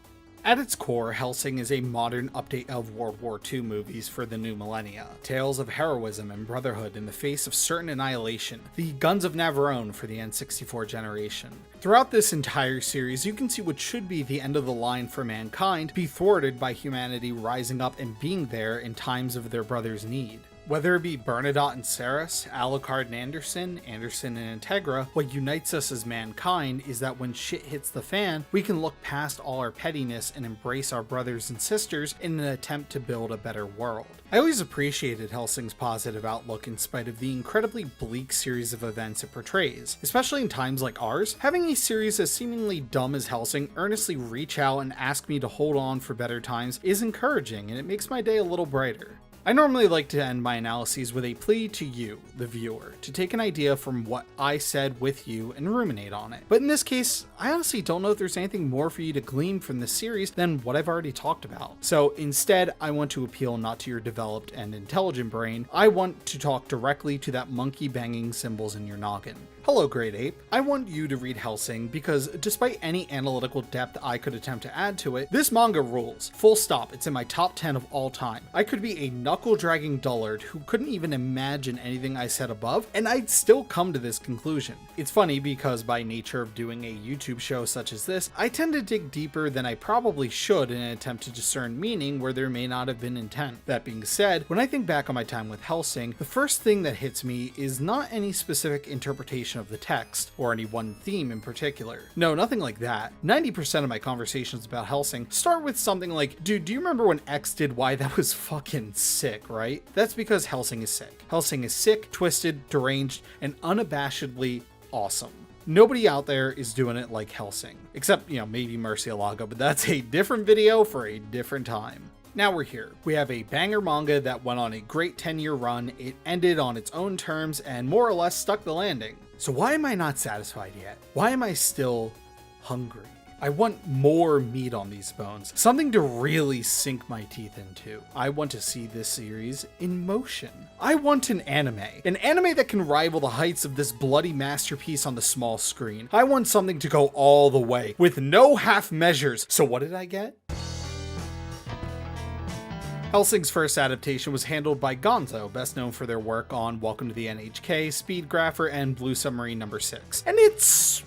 At its core, Hellsing is a modern update of World War II movies for the new millennia. Tales of heroism and brotherhood in the face of certain annihilation, the Guns of Navarone for the N64 generation. Throughout this entire series, you can see what should be the end of the line for mankind be thwarted by humanity rising up and being there in times of their brother's need. Whether it be Bernadotte and Saris, Alucard and Anderson, Anderson and Integra, what unites us as mankind is that when shit hits the fan, we can look past all our pettiness and embrace our brothers and sisters in an attempt to build a better world. I always appreciated Hellsing's positive outlook in spite of the incredibly bleak series of events it portrays. Especially in times like ours, having a series as seemingly dumb as Hellsing earnestly reach out and ask me to hold on for better times is encouraging, and it makes my day a little brighter. I normally like to end my analyses with a plea to you, the viewer, to take an idea from what I said with you and ruminate on it. But in this case, I honestly don't know if there's anything more for you to glean from this series than what I've already talked about. So instead, I want to appeal not to your developed and intelligent brain, I want to talk directly to that monkey banging symbols in your noggin. Hello, Great Ape. I want you to read Hellsing because despite any analytical depth I could attempt to add to it, this manga rules. Full stop. It's in my top 10 of all time. I could be a knuckle-dragging dullard who couldn't even imagine anything I said above, and I'd still come to this conclusion. It's funny because by nature of doing a YouTube show such as this, I tend to dig deeper than I probably should in an attempt to discern meaning where there may not have been intent. That being said, when I think back on my time with Hellsing, the first thing that hits me is not any specific interpretation of the text, or any one theme in particular. No, nothing like that. 90% of my conversations about Hellsing start with something like, dude, do you remember when X did Y? That was fucking sick, right? That's because Hellsing is sick. Hellsing is sick, twisted, deranged, and unabashedly awesome. Nobody out there is doing it like Hellsing. Except, maybe Murcielago, but that's a different video for a different time. Now we're here. We have a banger manga that went on a great 10-year run, it ended on its own terms, and more or less stuck the landing. So why am I not satisfied yet? Why am I still hungry? I want more meat on these bones, something to really sink my teeth into. I want to see this series in motion. I want an anime that can rival the heights of this bloody masterpiece on the small screen. I want something to go all the way, with no half measures. So what did I get? Hellsing's first adaptation was handled by Gonzo, best known for their work on Welcome to the NHK, Speed Grapher, and Blue Submarine No. 6. And it's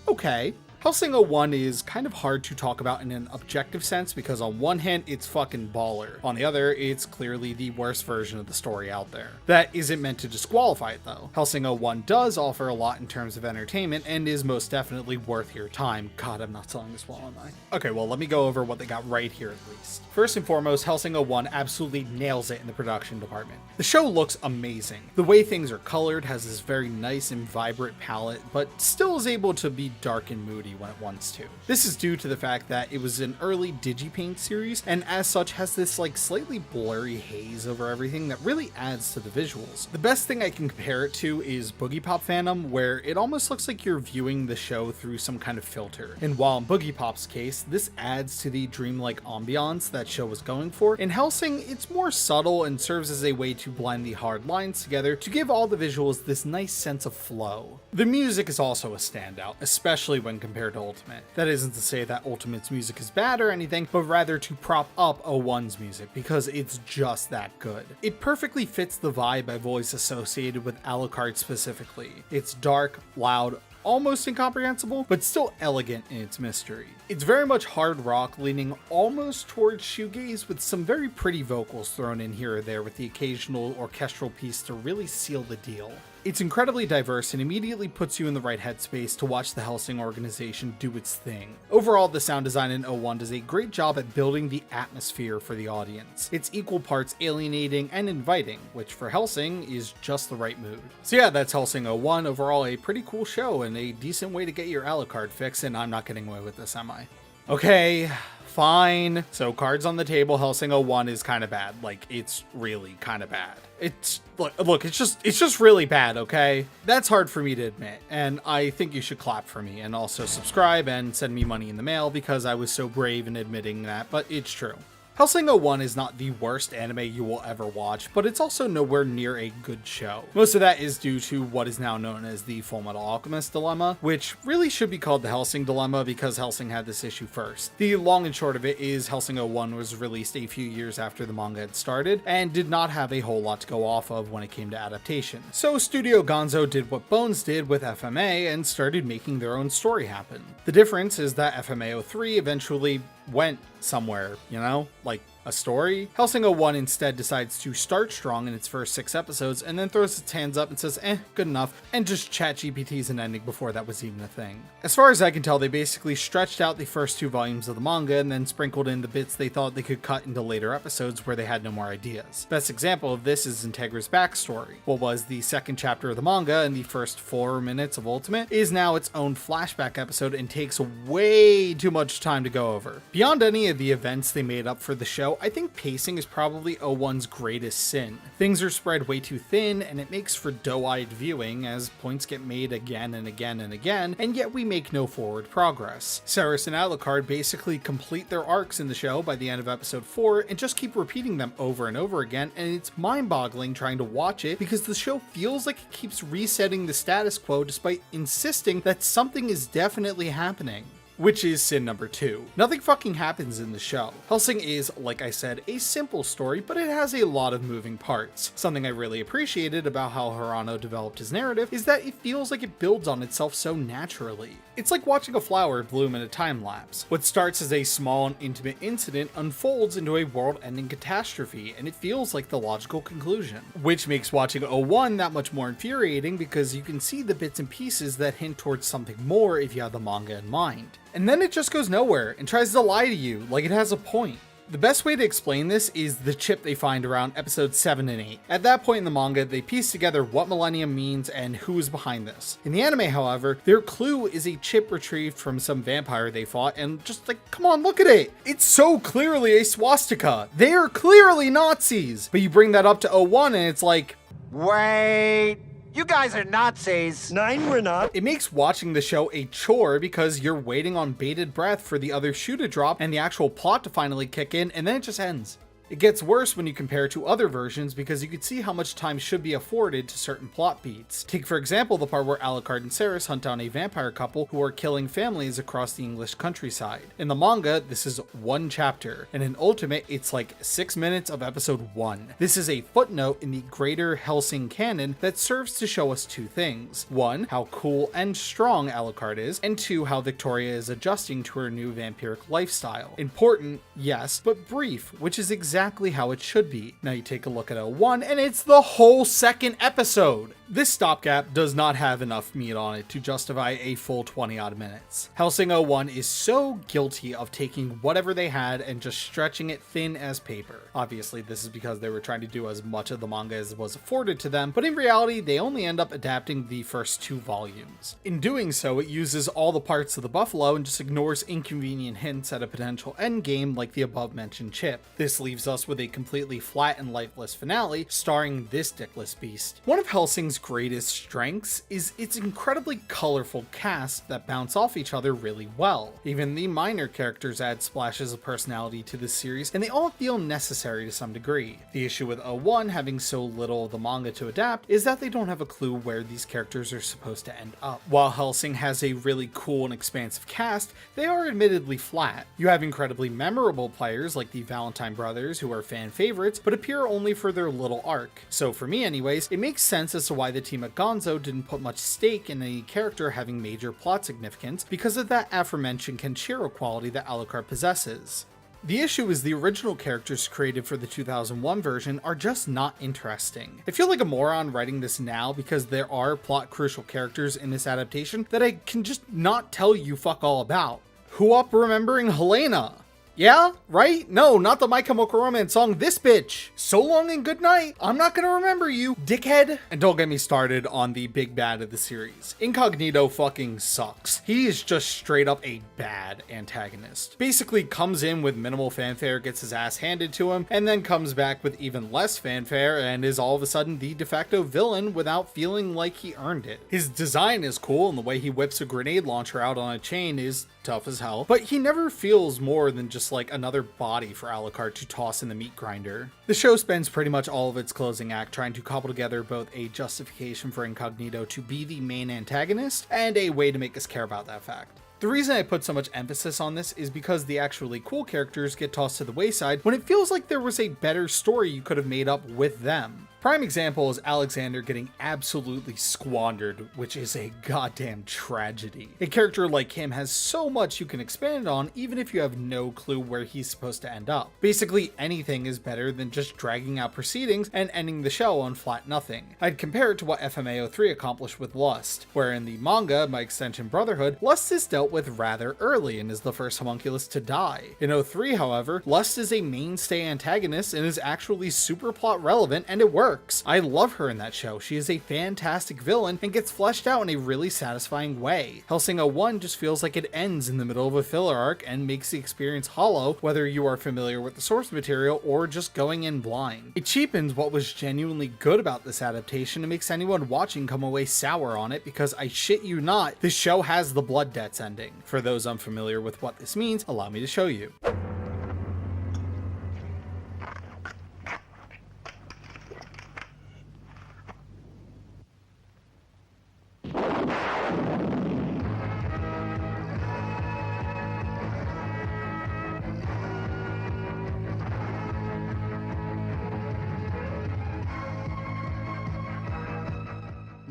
okay. Hellsing 01 is kind of hard to talk about in an objective sense because on one hand, it's fucking baller. On the other, it's clearly the worst version of the story out there. That isn't meant to disqualify it though. Hellsing 01 does offer a lot in terms of entertainment and is most definitely worth your time. God, I'm not selling this well, am I? Okay, well, let me go over what they got right here at least. First and foremost, Hellsing 01 absolutely nails it in the production department. The show looks amazing. The way things are colored has this very nice and vibrant palette, but still is able to be dark and moody when it wants to. This is due to the fact that it was an early Digipaint series, and as such has this slightly blurry haze over everything that really adds to the visuals. The best thing I can compare it to is Boogie Pop Phantom, where it almost looks like you're viewing the show through some kind of filter. And while in Boogie Pop's case, this adds to the dreamlike ambiance that show was going for, in Hellsing, it's more subtle and serves as a way to blend the hard lines together to give all the visuals this nice sense of flow. The music is also a standout, especially when compared to Ultimate. That isn't to say that Ultimate's music is bad or anything, but rather to prop up 01's music because it's just that good. It perfectly fits the vibe I've always associated with Alucard specifically. It's dark, loud, almost incomprehensible, but still elegant in its mystery. It's very much hard rock, leaning almost towards shoegaze, with some very pretty vocals thrown in here or there with the occasional orchestral piece to really seal the deal. It's incredibly diverse and immediately puts you in the right headspace to watch the Hellsing organization do its thing. Overall, the sound design in 01 does a great job at building the atmosphere for the audience. It's equal parts alienating and inviting, which for Hellsing is just the right mood. So yeah, that's Hellsing 01. Overall, a pretty cool show and a decent way to get your Alucard fix, and I'm not getting away with this, am I? Okay, fine. So cards on the table, Hellsing 01 is kind of bad. Like, it's really kind of bad. It's, look, it's just really bad, okay? That's hard for me to admit, and I think you should clap for me, and also subscribe and send me money in the mail because I was so brave in admitting that, but it's true. Hellsing 01 is not the worst anime you will ever watch, but it's also nowhere near a good show. Most of that is due to what is now known as the Fullmetal Alchemist dilemma, which really should be called the Hellsing dilemma because Hellsing had this issue first. The long and short of it is Hellsing 01 was released a few years after the manga had started and did not have a whole lot to go off of when it came to adaptation. So Studio Gonzo did what Bones did with FMA and started making their own story happen. The difference is that FMA 03 eventually went somewhere, you know, like a story. Hellsing 01 instead decides to start strong in its first 6 episodes and then throws its hands up and says, good enough, and just ChatGPT's an ending before that was even a thing. As far as I can tell, they basically stretched out the first 2 volumes of the manga and then sprinkled in the bits they thought they could cut into later episodes where they had no more ideas. Best example of this is Integra's backstory. What was the second chapter of the manga and the first 4 minutes of Ultimate is now its own flashback episode and takes way too much time to go over. Beyond any of the events they made up for the show, I think pacing is probably 01's greatest sin. Things are spread way too thin, and it makes for doe-eyed viewing as points get made again and again and again, and yet we make no forward progress. Ceres and Alucard basically complete their arcs in the show by the end of episode 4 and just keep repeating them over and over again, and it's mind-boggling trying to watch it because the show feels like it keeps resetting the status quo despite insisting that something is definitely happening. Which is sin number 2. Nothing fucking happens in the show. Hellsing is, like I said, a simple story, but it has a lot of moving parts. Something I really appreciated about how Rondo developed his narrative is that it feels like it builds on itself so naturally. It's like watching a flower bloom in a time lapse. What starts as a small and intimate incident unfolds into a world-ending catastrophe, and it feels like the logical conclusion. Which makes watching 01 that much more infuriating because you can see the bits and pieces that hint towards something more if you have the manga in mind. And then it just goes nowhere and tries to lie to you like it has a point. The best way to explain this is the chip they find around episodes 7 and 8. At that point in the manga, they piece together what Millennium means and who is behind this. In the anime, however, their clue is a chip retrieved from some vampire they fought, and just like, come on, look at it! It's so clearly a swastika! They are clearly Nazis! But you bring that up to 01 and it's like, wait... You guys are Nazis. 9, we're not. It makes watching the show a chore because you're waiting on bated breath for the other shoe to drop and the actual plot to finally kick in, and then it just ends. It gets worse when you compare to other versions because you can see how much time should be afforded to certain plot beats. Take for example the part where Alucard and Ceres hunt down a vampire couple who are killing families across the English countryside. In the manga, this is 1 chapter, and in Ultimate, it's like 6 minutes of episode 1. This is a footnote in the greater Hellsing canon that serves to show us 2 things. 1, how cool and strong Alucard is, and 2, how Victoria is adjusting to her new vampiric lifestyle. Important, yes, but brief, which is exactly how it should be. Now you take a look at 01 and it's the whole 2nd episode. This stopgap does not have enough meat on it to justify a full 20 odd minutes. Hellsing 01 is so guilty of taking whatever they had and just stretching it thin as paper. Obviously this is because they were trying to do as much of the manga as was afforded to them, but in reality they only end up adapting the first 2 volumes. In doing so, it uses all the parts of the buffalo and just ignores inconvenient hints at a potential endgame like the above mentioned chip. This leaves us with a completely flat and lifeless finale starring this dickless beast. One of Hellsing's greatest strengths is its incredibly colorful cast that bounce off each other really well. Even the minor characters add splashes of personality to this series, and they all feel necessary to some degree. The issue with 01 having so little of the manga to adapt is that they don't have a clue where these characters are supposed to end up. While Hellsing has a really cool and expansive cast, they are admittedly flat. You have incredibly memorable players like the Valentine brothers who are fan favorites, but appear only for their little arc. So for me anyways, it makes sense as to why why the team at Gonzo didn't put much stake in a character having major plot significance because of that aforementioned Kenshiro quality that Alucard possesses. The issue is the original characters created for the 2001 version are just not interesting. I feel like a moron writing this now because there are plot crucial characters in this adaptation that I can just not tell you fuck all about. Who up remembering Helena? Yeah? Right? No, not the My Chemical Romance song, this bitch. So long and good night. I'm not gonna remember you, dickhead. And don't get me started on the big bad of the series. Incognito fucking sucks. He is just straight up a bad antagonist. Basically comes in with minimal fanfare, gets his ass handed to him, and then comes back with even less fanfare and is all of a sudden the de facto villain without feeling like he earned it. His design is cool and the way he whips a grenade launcher out on a chain is tough as hell, but he never feels more than just like another body for Alucard to toss in the meat grinder. The show spends pretty much all of its closing act trying to cobble together both a justification for Incognito to be the main antagonist and a way to make us care about that fact. The reason I put so much emphasis on this is because the actually cool characters get tossed to the wayside when it feels like there was a better story you could have made up with them. Prime example is Alexander getting absolutely squandered, which is a goddamn tragedy. A character like him has so much you can expand on even if you have no clue where he's supposed to end up. Basically anything is better than just dragging out proceedings and ending the show on flat nothing. I'd compare it to what FMA03 accomplished with Lust, where in the manga, by extension Brotherhood, Lust is dealt with rather early and is the first homunculus to die. In 03, however, Lust is a mainstay antagonist and is actually super plot relevant, and it works. I love her in that show. She is a fantastic villain and gets fleshed out in a really satisfying way. Hellsing 01 just feels like it ends in the middle of a filler arc and makes the experience hollow, whether you are familiar with the source material or just going in blind. It cheapens what was genuinely good about this adaptation and makes anyone watching come away sour on it because I shit you not, this show has the blood debts ending. For those unfamiliar with what this means, allow me to show you.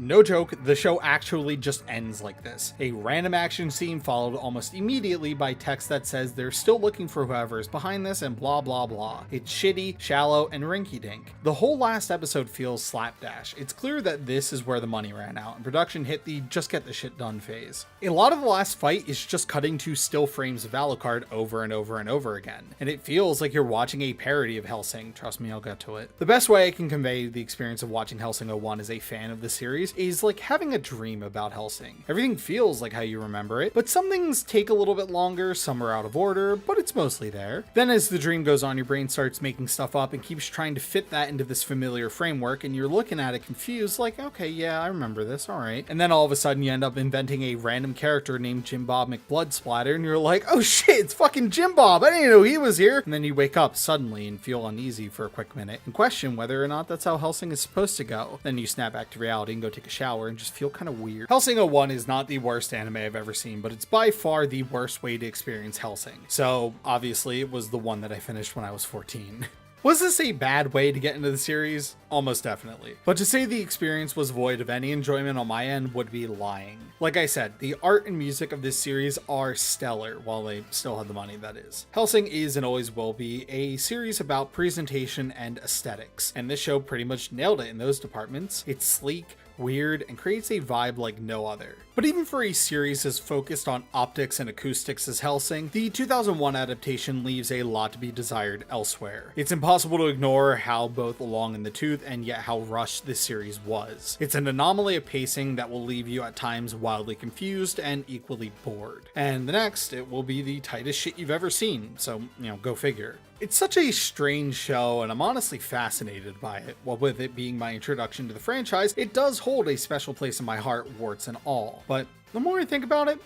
No joke, the show actually just ends like this. A random action scene followed almost immediately by text that says they're still looking for whoever is behind this and blah blah blah. It's shitty, shallow, and rinky-dink. The whole last episode feels slapdash. It's clear that this is where the money ran out and production hit the just get the shit done phase. A lot of the last fight is just cutting to still frames of Alucard over and over and over again, and it feels like you're watching a parody of Hellsing. Trust me, I'll get to it. The best way I can convey the experience of watching Hellsing 01 as a fan of the series is like having a dream about Hellsing. Everything feels like how you remember it, but some things take a little bit longer, some are out of order, but it's mostly there. Then as the dream goes on, your brain starts making stuff up and keeps trying to fit that into this familiar framework, and you're looking at it confused like, okay, yeah, I remember this, alright. And then all of a sudden you end up inventing a random character named Jim Bob McBloodsplatter, and you're like, oh shit, it's fucking Jim Bob, I didn't know he was here. And then you wake up suddenly and feel uneasy for a quick minute and question whether or not that's how Hellsing is supposed to go. Then you snap back to reality and go take a shower and just feel kind of weird. Hellsing 01 is not the worst anime I've ever seen, but it's by far the worst way to experience Hellsing. So obviously it was the one that I finished when I was 14. Was this a bad way to get into the series? Almost definitely. But to say the experience was void of any enjoyment on my end would be lying. Like I said, the art and music of this series are stellar, while they still have the money, that is. Hellsing is and always will be a series about presentation and aesthetics, and this show pretty much nailed it in those departments. It's sleek, weird, and creates a vibe like no other. But even for a series as focused on optics and acoustics as Hellsing, the 2001 adaptation leaves a lot to be desired elsewhere. It's impossible to ignore how both long in the tooth and yet how rushed this series was. It's an anomaly of pacing that will leave you at times wildly confused and equally bored. And the next, it will be the tightest shit you've ever seen, so, go figure. It's such a strange show, and I'm honestly fascinated by it. Well, with it being my introduction to the franchise, it does hold a special place in my heart, warts and all. But the more I think about it,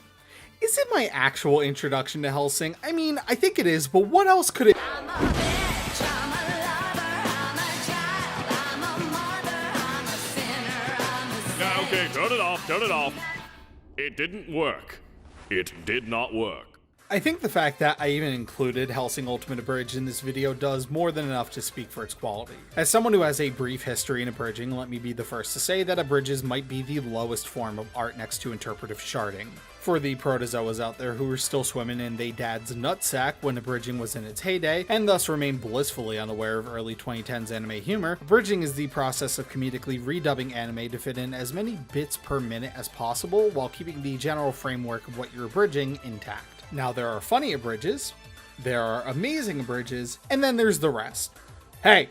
is it my actual introduction to Hellsing? I mean, I think it is, but what else could it... I'm a bitch, I'm a lover, I'm a child, I'm a mother, I'm a sinner, I'm a saint. Now, okay, turn it off. It didn't work. It did not work. I think the fact that I even included Hellsing Ultimate Abridged in this video does more than enough to speak for its quality. As someone who has a brief history in abridging, let me be the first to say that abridges might be the lowest form of art next to interpretive sharding. For the protozoas out there who were still swimming in they dad's nutsack when abridging was in its heyday, and thus remain blissfully unaware of early 2010s anime humor, abridging is the process of comedically redubbing anime to fit in as many bits per minute as possible while keeping the general framework of what you're abridging intact. Now there are funny abridges, there are amazing abridges, and then there's the rest. Hey,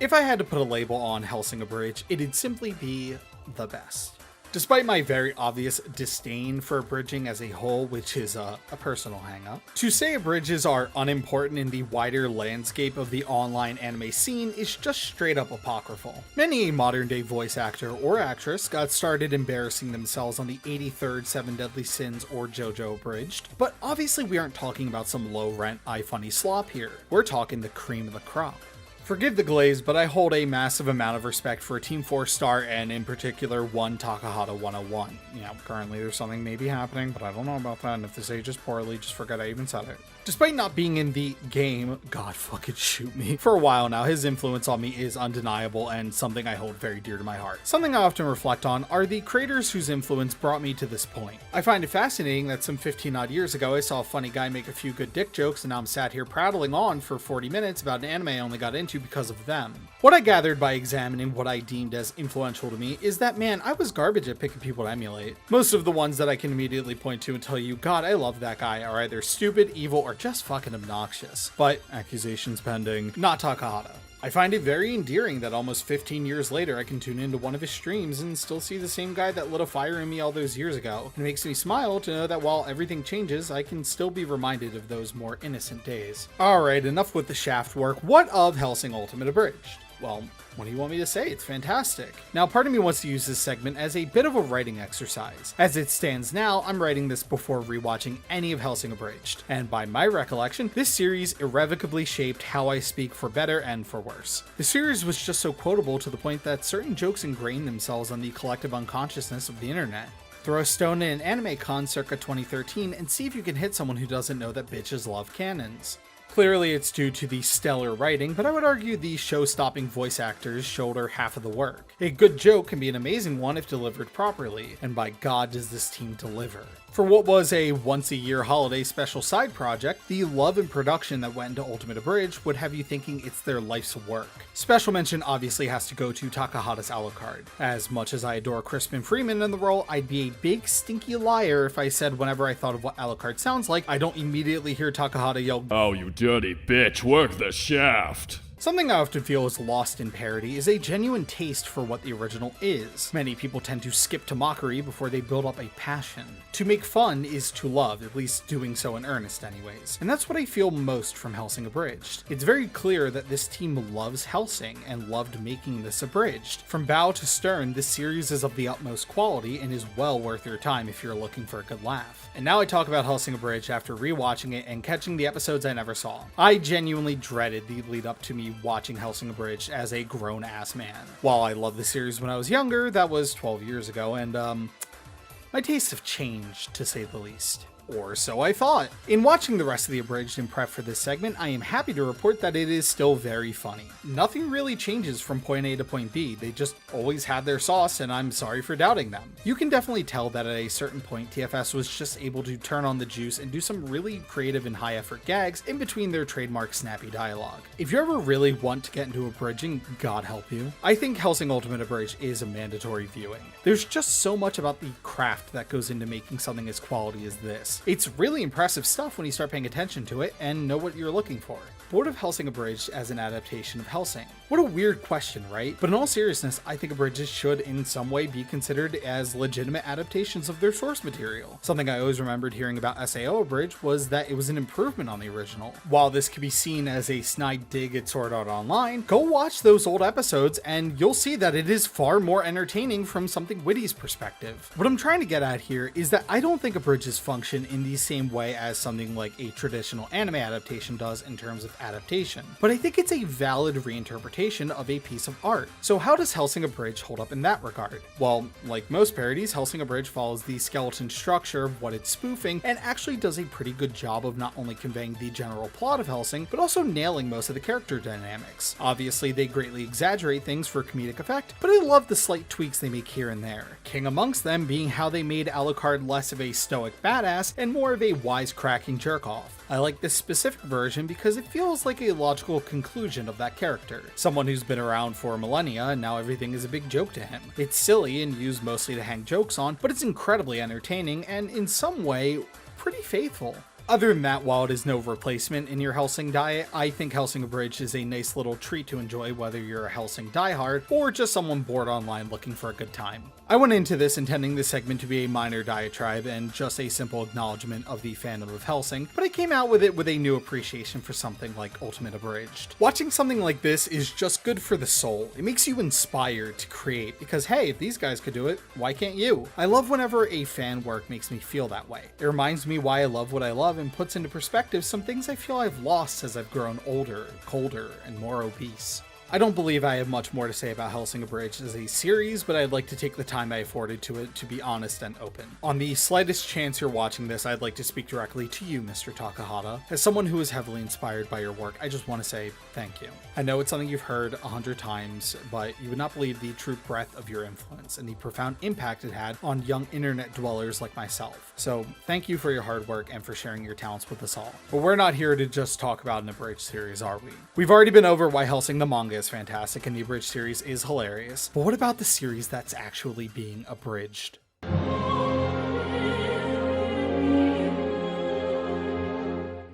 if I had to put a label on Hellsing Abridged, it'd simply be the best. Despite my very obvious disdain for abridging as a whole, which is a personal hang-up, to say abridges are unimportant in the wider landscape of the online anime scene is just straight up apocryphal. Many a modern day voice actor or actress got started embarrassing themselves on the 83rd Seven Deadly Sins or JoJo Abridged, but obviously we aren't talking about some low-rent iFunny slop here. We're talking the cream of the crop. Forgive the glaze, but I hold a massive amount of respect for Team 4-Star and in particular one Takahata 101. You know, currently there's something maybe happening, but I don't know about that, and if this ages poorly, just forget I even said it. Despite not being in the game, God fucking shoot me, for a while now, his influence on me is undeniable and something I hold very dear to my heart. Something I often reflect on are the creators whose influence brought me to this point. I find it fascinating that some 15 odd years ago I saw a funny guy make a few good dick jokes and now I'm sat here prattling on for 40 minutes about an anime I only got into because of them. What I gathered by examining what I deemed as influential to me is that, man, I was garbage at picking people to emulate. Most of the ones that I can immediately point to and tell you, God, I love that guy, are either stupid, evil, or just fucking obnoxious. But, accusations pending, not Takahata. I find it very endearing that almost 15 years later I can tune into one of his streams and still see the same guy that lit a fire in me all those years ago. It makes me smile to know that while everything changes, I can still be reminded of those more innocent days. Alright, enough with the shaft work. What of Hellsing Ultimate Abridged? Well, what do you want me to say? It's fantastic. Now, part of me wants to use this segment as a bit of a writing exercise. As it stands now, I'm writing this before rewatching any of Hellsing Abridged, and by my recollection, this series irrevocably shaped how I speak for better and for worse. The series was just so quotable to the point that certain jokes ingrained themselves on the collective unconsciousness of the internet. Throw a stone in an anime con circa 2013 and see if you can hit someone who doesn't know that bitches love cannons. Clearly it's due to the stellar writing, but I would argue the show-stopping voice actors shoulder half of the work. A good joke can be an amazing one if delivered properly, and by God does this team deliver. For what was a once-a-year holiday special side project, the love and production that went into Ultimate Abridged would have you thinking it's their life's work. Special mention obviously has to go to Takahata's Alucard. As much as I adore Crispin Freeman in the role, I'd be a big stinky liar if I said whenever I thought of what Alucard sounds like, I don't immediately hear Takahata yell, "Oh, you dirty bitch, work the shaft." Something I often feel is lost in parody is a genuine taste for what the original is. Many people tend to skip to mockery before they build up a passion. To make fun is to love, at least doing so in earnest anyways. And that's what I feel most from Hellsing Abridged. It's very clear that this team loves Hellsing and loved making this abridged. From bow to stern, this series is of the utmost quality and is well worth your time if you're looking for a good laugh. And now I talk about Hellsing Abridged after rewatching it and catching the episodes I never saw. I genuinely dreaded the lead up to me watching Hellsing Abridged as a grown-ass man. While I loved the series when I was younger, that was 12 years ago, and my tastes have changed, to say the least. Or so I thought. In watching the rest of the Abridged in prep for this segment, I am happy to report that it is still very funny. Nothing really changes from point A to point B, they just always had their sauce, and I'm sorry for doubting them. You can definitely tell that at a certain point, TFS was just able to turn on the juice and do some really creative and high-effort gags in between their trademark snappy dialogue. If you ever really want to get into abridging, God help you. I think Hellsing Ultimate Abridged is a mandatory viewing. There's just so much about the craft that goes into making something as quality as this. It's really impressive stuff when you start paying attention to it and know what you're looking for. What of Hellsing Abridged as an adaptation of Hellsing? What a weird question, right? But in all seriousness, I think Abridged should in some way be considered as legitimate adaptations of their source material. Something I always remembered hearing about SAO Abridged was that it was an improvement on the original. While this could be seen as a snide dig at Sword Art Online, go watch those old episodes and you'll see that it is far more entertaining from something witty's perspective. What I'm trying to get at here is that I don't think Abridges function in the same way as something like a traditional anime adaptation does in terms of adaptation, but I think it's a valid reinterpretation of a piece of art. So how does Hellsing Abridged hold up in that regard? Well, like most parodies, Hellsing Abridged follows the skeleton structure of what it's spoofing and actually does a pretty good job of not only conveying the general plot of Hellsing, but also nailing most of the character dynamics. Obviously, they greatly exaggerate things for comedic effect, but I love the slight tweaks they make here and there. King amongst them being how they made Alucard less of a stoic badass and more of a wisecracking jerk-off. I like this specific version because it feels like a logical conclusion of that character. Someone who's been around for millennia and now everything is a big joke to him. It's silly and used mostly to hang jokes on, but it's incredibly entertaining and in some way, pretty faithful. Other than that, while it is no replacement in your Hellsing diet, I think Hellsing Abridged is a nice little treat to enjoy whether you're a Hellsing diehard or just someone bored online looking for a good time. I went into this intending this segment to be a minor diatribe and just a simple acknowledgement of the fandom of Hellsing, but I came out with it with a new appreciation for something like Ultimate Abridged. Watching something like this is just good for the soul. It makes you inspired to create because hey, if these guys could do it, why can't you? I love whenever a fan work makes me feel that way. It reminds me why I love what I love and puts into perspective some things I feel I've lost as I've grown older, colder, and more obese. I don't believe I have much more to say about Hellsing Abridged as a series, but I'd like to take the time I afforded to it to be honest and open. On the slightest chance you're watching this, I'd like to speak directly to you, Mr. Takahata. As someone who is heavily inspired by your work, I just want to say thank you. I know it's something you've heard 100 times, but you would not believe the true breadth of your influence and the profound impact it had on young internet dwellers like myself. So thank you for your hard work and for sharing your talents with us all. But we're not here to just talk about an Abridged series, are we? We've already been over why Hellsing the manga is fantastic and the Abridged series is hilarious, but what about the series that's actually being abridged?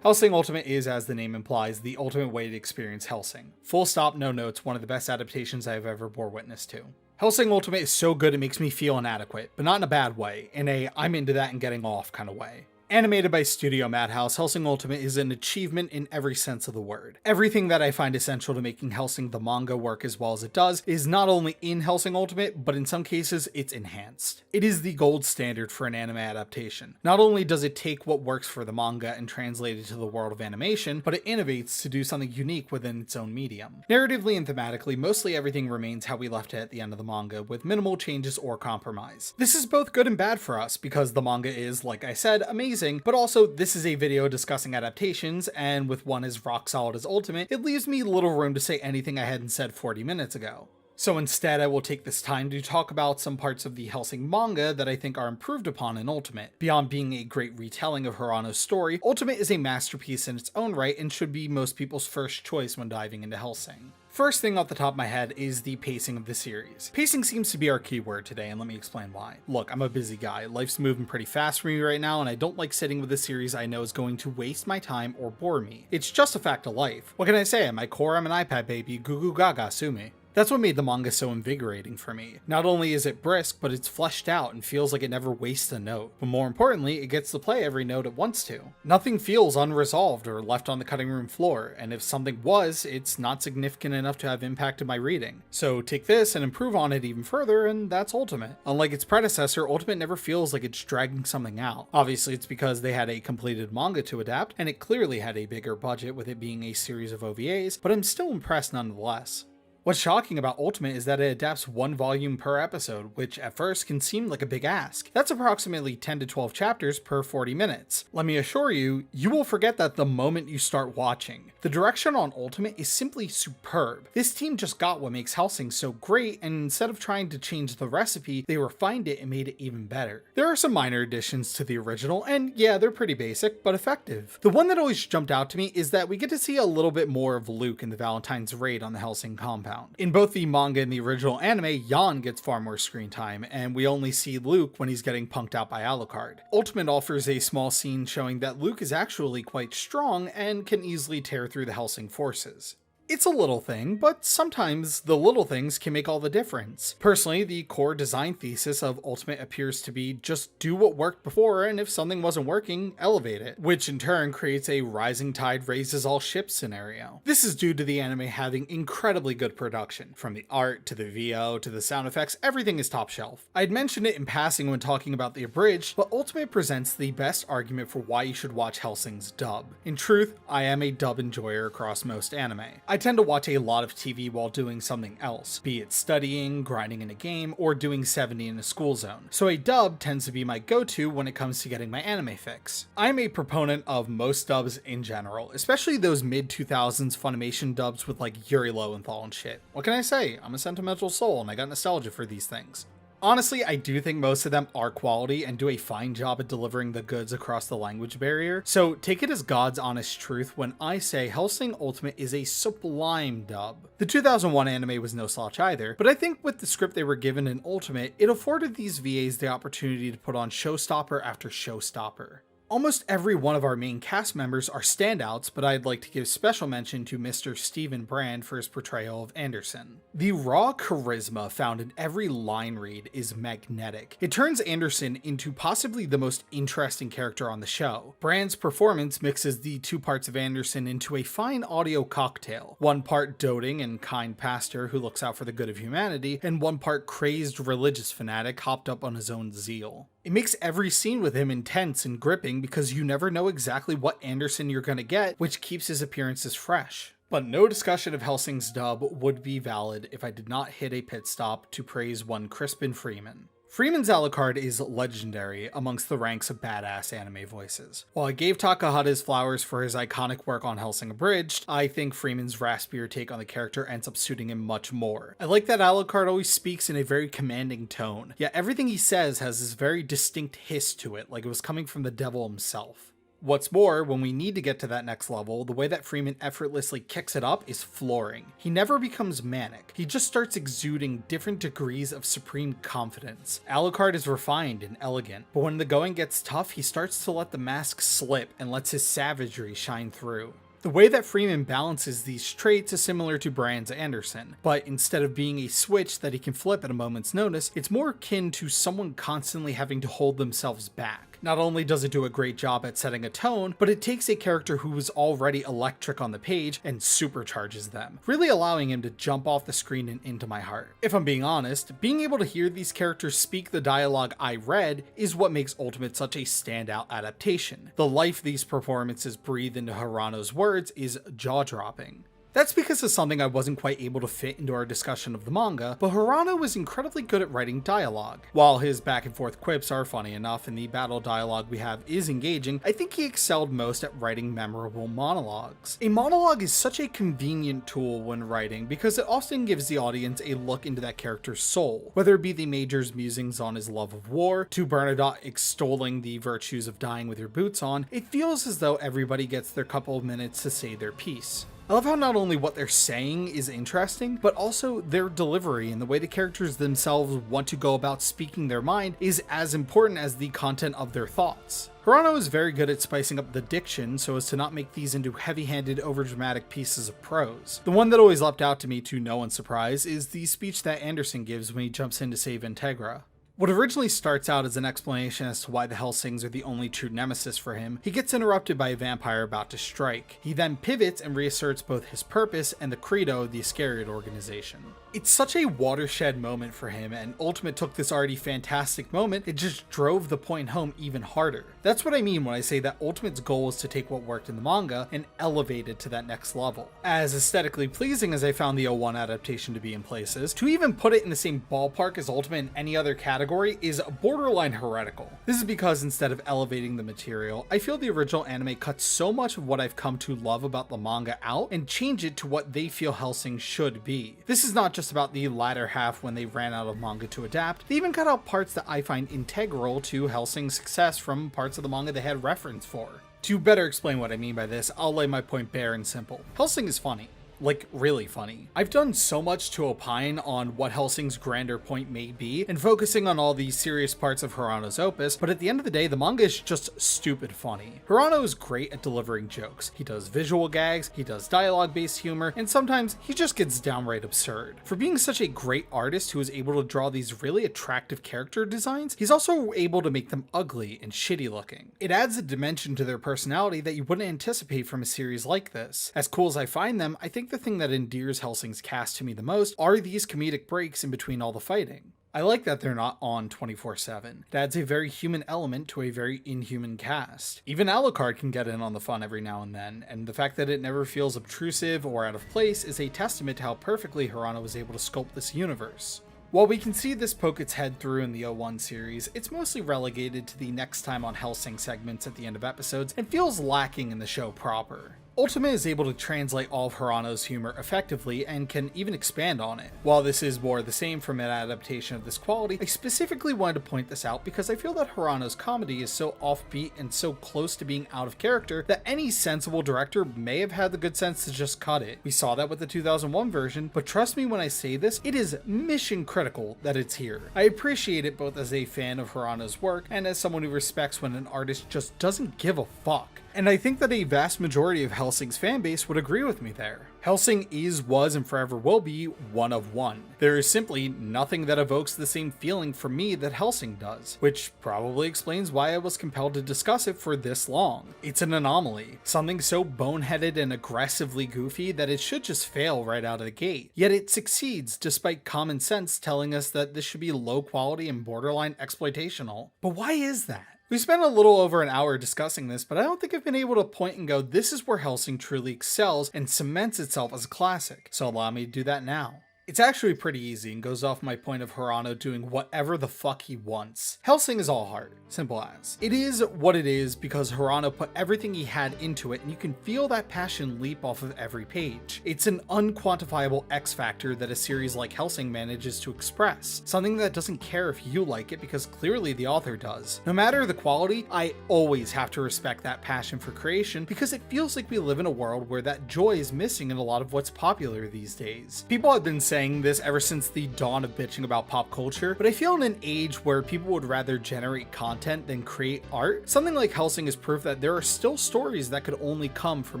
Hellsing Ultimate is, as the name implies, the ultimate way to experience Hellsing. Full stop, no notes, one of the best adaptations I have ever bore witness to. Hellsing Ultimate is so good it makes me feel inadequate, but not in a bad way, in a I'm into that and getting off kind of way. Animated by Studio Madhouse, Hellsing Ultimate is an achievement in every sense of the word. Everything that I find essential to making Hellsing the manga work as well as it does is not only in Hellsing Ultimate, but in some cases it's enhanced. It is the gold standard for an anime adaptation. Not only does it take what works for the manga and translate it to the world of animation, but it innovates to do something unique within its own medium. Narratively and thematically, mostly everything remains how we left it at the end of the manga, with minimal changes or compromise. This is both good and bad for us, because the manga is, like I said, amazing, but also this is a video discussing adaptations, and with one as rock solid as Ultimate, it leaves me little room to say anything I hadn't said 40 minutes ago. So instead, I will take this time to talk about some parts of the Hellsing manga that I think are improved upon in Ultimate. Beyond being a great retelling of Hirano's story, Ultimate is a masterpiece in its own right and should be most people's first choice when diving into Hellsing. First thing off the top of my head is the pacing of the series. Pacing seems to be our key word today, and let me explain why. Look, I'm a busy guy. Life's moving pretty fast for me right now, and I don't like sitting with a series I know is going to waste my time or bore me. It's just a fact of life. What can I say? At my core, I'm an iPad baby. Goo goo gaga, sue me. That's what made the manga so invigorating for me. Not only is it brisk, but it's fleshed out and feels like it never wastes a note. But more importantly, it gets to play every note it wants to. Nothing feels unresolved or left on the cutting room floor, and if something was, it's not significant enough to have impacted my reading. So take this and improve on it even further, and that's Ultimate. Unlike its predecessor, Ultimate never feels like it's dragging something out. Obviously, it's because they had a completed manga to adapt, and it clearly had a bigger budget with it being a series of OVAs, but I'm still impressed nonetheless. What's shocking about Ultimate is that it adapts one volume per episode, which at first can seem like a big ask. That's approximately 10 to 12 chapters per 40 minutes. Let me assure you, you will forget that the moment you start watching. The direction on Ultimate is simply superb. This team just got what makes Hellsing so great, and instead of trying to change the recipe, they refined it and made it even better. There are some minor additions to the original, and yeah, they're pretty basic, but effective. The one that always jumped out to me is that we get to see a little bit more of Luke in the Valentine's raid on the Hellsing compound. In both the manga and the original anime, Jan gets far more screen time, and we only see Luke when he's getting punked out by Alucard. Ultimate offers a small scene showing that Luke is actually quite strong and can easily tear through the Hellsing forces. It's a little thing, but sometimes the little things can make all the difference. Personally, the core design thesis of Ultimate appears to be just do what worked before, and if something wasn't working, elevate it, which in turn creates a rising tide raises all ships scenario. This is due to the anime having incredibly good production. From the art, to the VO, to the sound effects, everything is top shelf. I'd mentioned it in passing when talking about the Abridged, but Ultimate presents the best argument for why you should watch Hellsing's dub. In truth, I am a dub enjoyer across most anime. I tend to watch a lot of TV while doing something else, be it studying, grinding in a game, or doing 70 in a school zone, so a dub tends to be my go-to when it comes to getting my anime fix. I'm a proponent of most dubs in general, especially those mid-2000s Funimation dubs with like Yuri Lowenthal and shit. What can I say? I'm a sentimental soul and I got nostalgia for these things. Honestly, I do think most of them are quality and do a fine job at delivering the goods across the language barrier, so take it as God's honest truth when I say Hellsing Ultimate is a sublime dub. The 2001 anime was no slouch either, but I think with the script they were given in Ultimate, it afforded these VAs the opportunity to put on showstopper after showstopper. Almost every one of our main cast members are standouts, but I'd like to give special mention to Mr. Stephen Brand for his portrayal of Anderson. The raw charisma found in every line read is magnetic. It turns Anderson into possibly the most interesting character on the show. Brand's performance mixes the two parts of Anderson into a fine audio cocktail. One part doting and kind pastor who looks out for the good of humanity, and one part crazed religious fanatic hopped up on his own zeal. It makes every scene with him intense and gripping because you never know exactly what Anderson you're gonna get, which keeps his appearances fresh. But no discussion of Hellsing's dub would be valid if I did not hit a pit stop to praise one Crispin Freeman. Freeman's Alucard is legendary amongst the ranks of badass anime voices. While I gave Takahata his flowers for his iconic work on Hellsing Abridged, I think Freeman's raspier take on the character ends up suiting him much more. I like that Alucard always speaks in a very commanding tone, yet everything he says has this very distinct hiss to it, like it was coming from the devil himself. What's more, when we need to get to that next level, the way that Freeman effortlessly kicks it up is flooring. He never becomes manic. He just starts exuding different degrees of supreme confidence. Alucard is refined and elegant, but when the going gets tough, he starts to let the mask slip and lets his savagery shine through. The way that Freeman balances these traits is similar to Brand's Anderson, but instead of being a switch that he can flip at a moment's notice, it's more akin to someone constantly having to hold themselves back. Not only does it do a great job at setting a tone, but it takes a character who is already electric on the page and supercharges them, really allowing him to jump off the screen and into my heart. If I'm being honest, being able to hear these characters speak the dialogue I read is what makes Ultimate such a standout adaptation. The life these performances breathe into Hirano's words is jaw-dropping. That's because of something I wasn't quite able to fit into our discussion of the manga, but Hirano was incredibly good at writing dialogue. While his back and forth quips are funny enough and the battle dialogue we have is engaging, I think he excelled most at writing memorable monologues. A monologue is such a convenient tool when writing because it often gives the audience a look into that character's soul, whether it be the Major's musings on his love of war, to Bernadotte extolling the virtues of dying with your boots on. It feels as though everybody gets their couple of minutes to say their piece. I love how not only what they're saying is interesting, but also their delivery and the way the characters themselves want to go about speaking their mind is as important as the content of their thoughts. Hirano is very good at spicing up the diction so as to not make these into heavy-handed, overdramatic pieces of prose. The one that always leapt out to me to no one's surprise is the speech that Anderson gives when he jumps in to save Integra. What originally starts out as an explanation as to why the Hellsings are the only true nemesis for him, he gets interrupted by a vampire about to strike. He then pivots and reasserts both his purpose and the credo of the Iscariot organization. It's such a watershed moment for him, and Ultimate took this already fantastic moment and just drove the point home even harder. That's what I mean when I say that Ultimate's goal is to take what worked in the manga and elevate it to that next level. As aesthetically pleasing as I found the 01 adaptation to be in places, to even put it in the same ballpark as Ultimate in any other category is borderline heretical. This is because instead of elevating the material, I feel the original anime cuts so much of what I've come to love about the manga out and change it to what they feel Hellsing should be. This is not just about the latter half when they ran out of manga to adapt. They even cut out parts that I find integral to Hellsing's success from parts of the manga they had reference for. To better explain what I mean by this, I'll lay my point bare and simple. Hellsing is funny. Like, really funny. I've done so much to opine on what Hellsing's grander point may be, and focusing on all these serious parts of Hirano's opus, but at the end of the day, the manga is just stupid funny. Hirano is great at delivering jokes. He does visual gags, he does dialogue-based humor, and sometimes he just gets downright absurd. For being such a great artist who is able to draw these really attractive character designs, he's also able to make them ugly and shitty looking. It adds a dimension to their personality that you wouldn't anticipate from a series like this. As cool as I find them, I think the thing that endears Hellsing's cast to me the most are these comedic breaks in between all the fighting. I like that they're not on 24/7. It adds a very human element to a very inhuman cast. Even Alucard can get in on the fun every now and then, and the fact that it never feels obtrusive or out of place is a testament to how perfectly Hirano was able to sculpt this universe. While we can see this poke its head through in the 01 series, it's mostly relegated to the next time on Hellsing segments at the end of episodes and feels lacking in the show proper. Ultimate is able to translate all of Hirano's humor effectively and can even expand on it. While this is more the same from an adaptation of this quality, I specifically wanted to point this out because I feel that Hirano's comedy is so offbeat and so close to being out of character that any sensible director may have had the good sense to just cut it. We saw that with the 2001 version, but trust me when I say this, it is mission critical that it's here. I appreciate it both as a fan of Hirano's work and as someone who respects when an artist just doesn't give a fuck. And I think that a vast majority of Hellsing's fanbase would agree with me there. Hellsing is, was, and forever will be one of one. There is simply nothing that evokes the same feeling for me that Hellsing does, which probably explains why I was compelled to discuss it for this long. It's an anomaly, something so boneheaded and aggressively goofy that it should just fail right out of the gate. Yet it succeeds despite common sense telling us that this should be low quality and borderline exploitational. But why is that? We spent a little over an hour discussing this, but I don't think I've been able to point and go, this is where Hellsing truly excels and cements itself as a classic, so allow me to do that now. It's actually pretty easy and goes off my point of Hirano doing whatever the fuck he wants. Hellsing is all heart, simple as. It is what it is because Hirano put everything he had into it and you can feel that passion leap off of every page. It's an unquantifiable X factor that a series like Hellsing manages to express, something that doesn't care if you like it because clearly the author does. No matter the quality, I always have to respect that passion for creation because it feels like we live in a world where that joy is missing in a lot of what's popular these days. People have been saying this ever since the dawn of bitching about pop culture, but I feel in an age where people would rather generate content than create art, something like Hellsing is proof that there are still stories that could only come from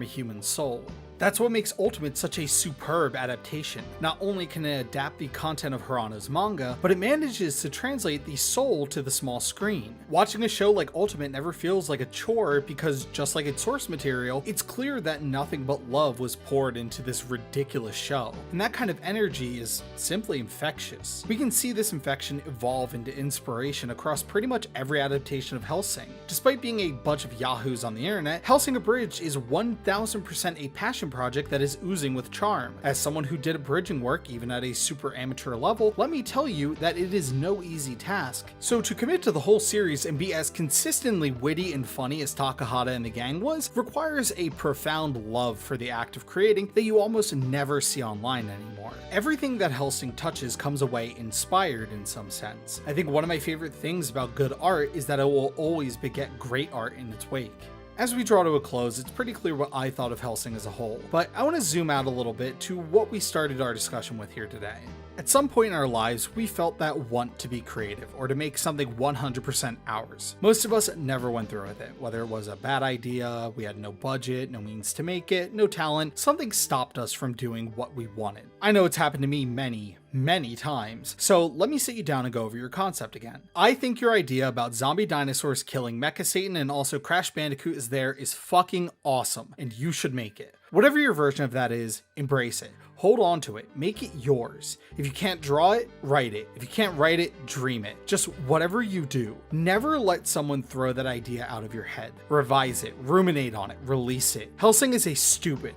a human soul. That's what makes Ultimate such a superb adaptation. Not only can it adapt the content of Hirano's manga, but it manages to translate the soul to the small screen. Watching a show like Ultimate never feels like a chore because just like its source material, it's clear that nothing but love was poured into this ridiculous show. And that kind of energy is simply infectious. We can see this infection evolve into inspiration across pretty much every adaptation of Hellsing. Despite being a bunch of yahoos on the internet, Hellsing Abridged is 1000% a passion project that is oozing with charm. As someone who did abridging work even at a super amateur level, let me tell you that it is no easy task. So to commit to the whole series and be as consistently witty and funny as Takahata and the gang was, requires a profound love for the act of creating that you almost never see online anymore. Everything that Hellsing touches comes away inspired in some sense. I think one of my favorite things about good art is that it will always beget great art in its wake. As we draw to a close, it's pretty clear what I thought of Hellsing as a whole, but I want to zoom out a little bit to what we started our discussion with here today. At some point in our lives, we felt that want to be creative or to make something 100% ours. Most of us never went through with it, whether it was a bad idea, we had no budget, no means to make it, no talent, something stopped us from doing what we wanted. I know it's happened to me many times, so let me sit you down and go over your concept again. I think your idea about zombie dinosaurs killing Mecha Satan and also Crash Bandicoot is fucking awesome, and you should make it. Whatever your version of that is, embrace it. Hold on to it. Make it yours. If you can't draw it, write it. If you can't write it, dream it. Just whatever you do, never let someone throw that idea out of your head. Revise it, ruminate on it, release it. Hellsing is a stupid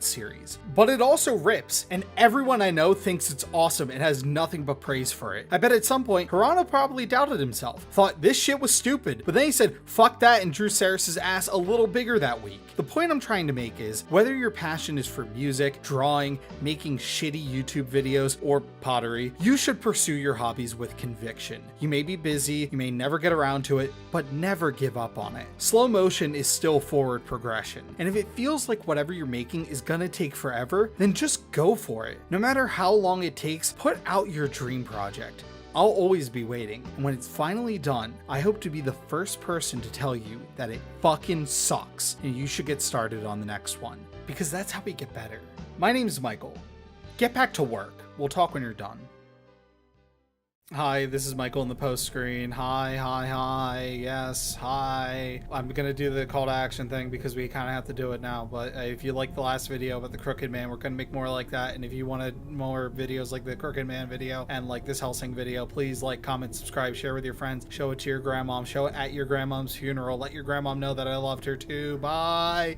series, but it also rips, and everyone I know thinks it's awesome and has nothing but praise for it. I bet at some point, Hirano probably doubted himself, thought this shit was stupid, but then he said, fuck that, and drew Ceres' ass a little bigger that week. The point I'm trying to make is, whether your passion is for music, drawing, making shitty YouTube videos, or pottery, you should pursue your hobbies with conviction. You may be busy, you may never get around to it, but never give up on it. Slow motion is still forward progression, and if it feels like whatever you're making is gonna take forever, then just go for it. No matter how long it takes, put out your dream project. I'll always be waiting, and when it's finally done, I hope to be the first person to tell you that it fucking sucks and you should get started on the next one, because that's how we get better. My name's Michael. Get back to work. We'll talk when you're done. Hi, this is Michael in the post screen. Hi, yes, hi. I'm gonna do the call to action thing because we kind of have to do it now, but if you liked the last video about the Crooked Man, we're gonna make more like that, and if you wanted more videos like the Crooked Man video and like this Hellsing video, please like, comment, subscribe, share with your friends, show it to your grandmom, show it at your grandmom's funeral, let your grandmom know that I loved her too. Bye!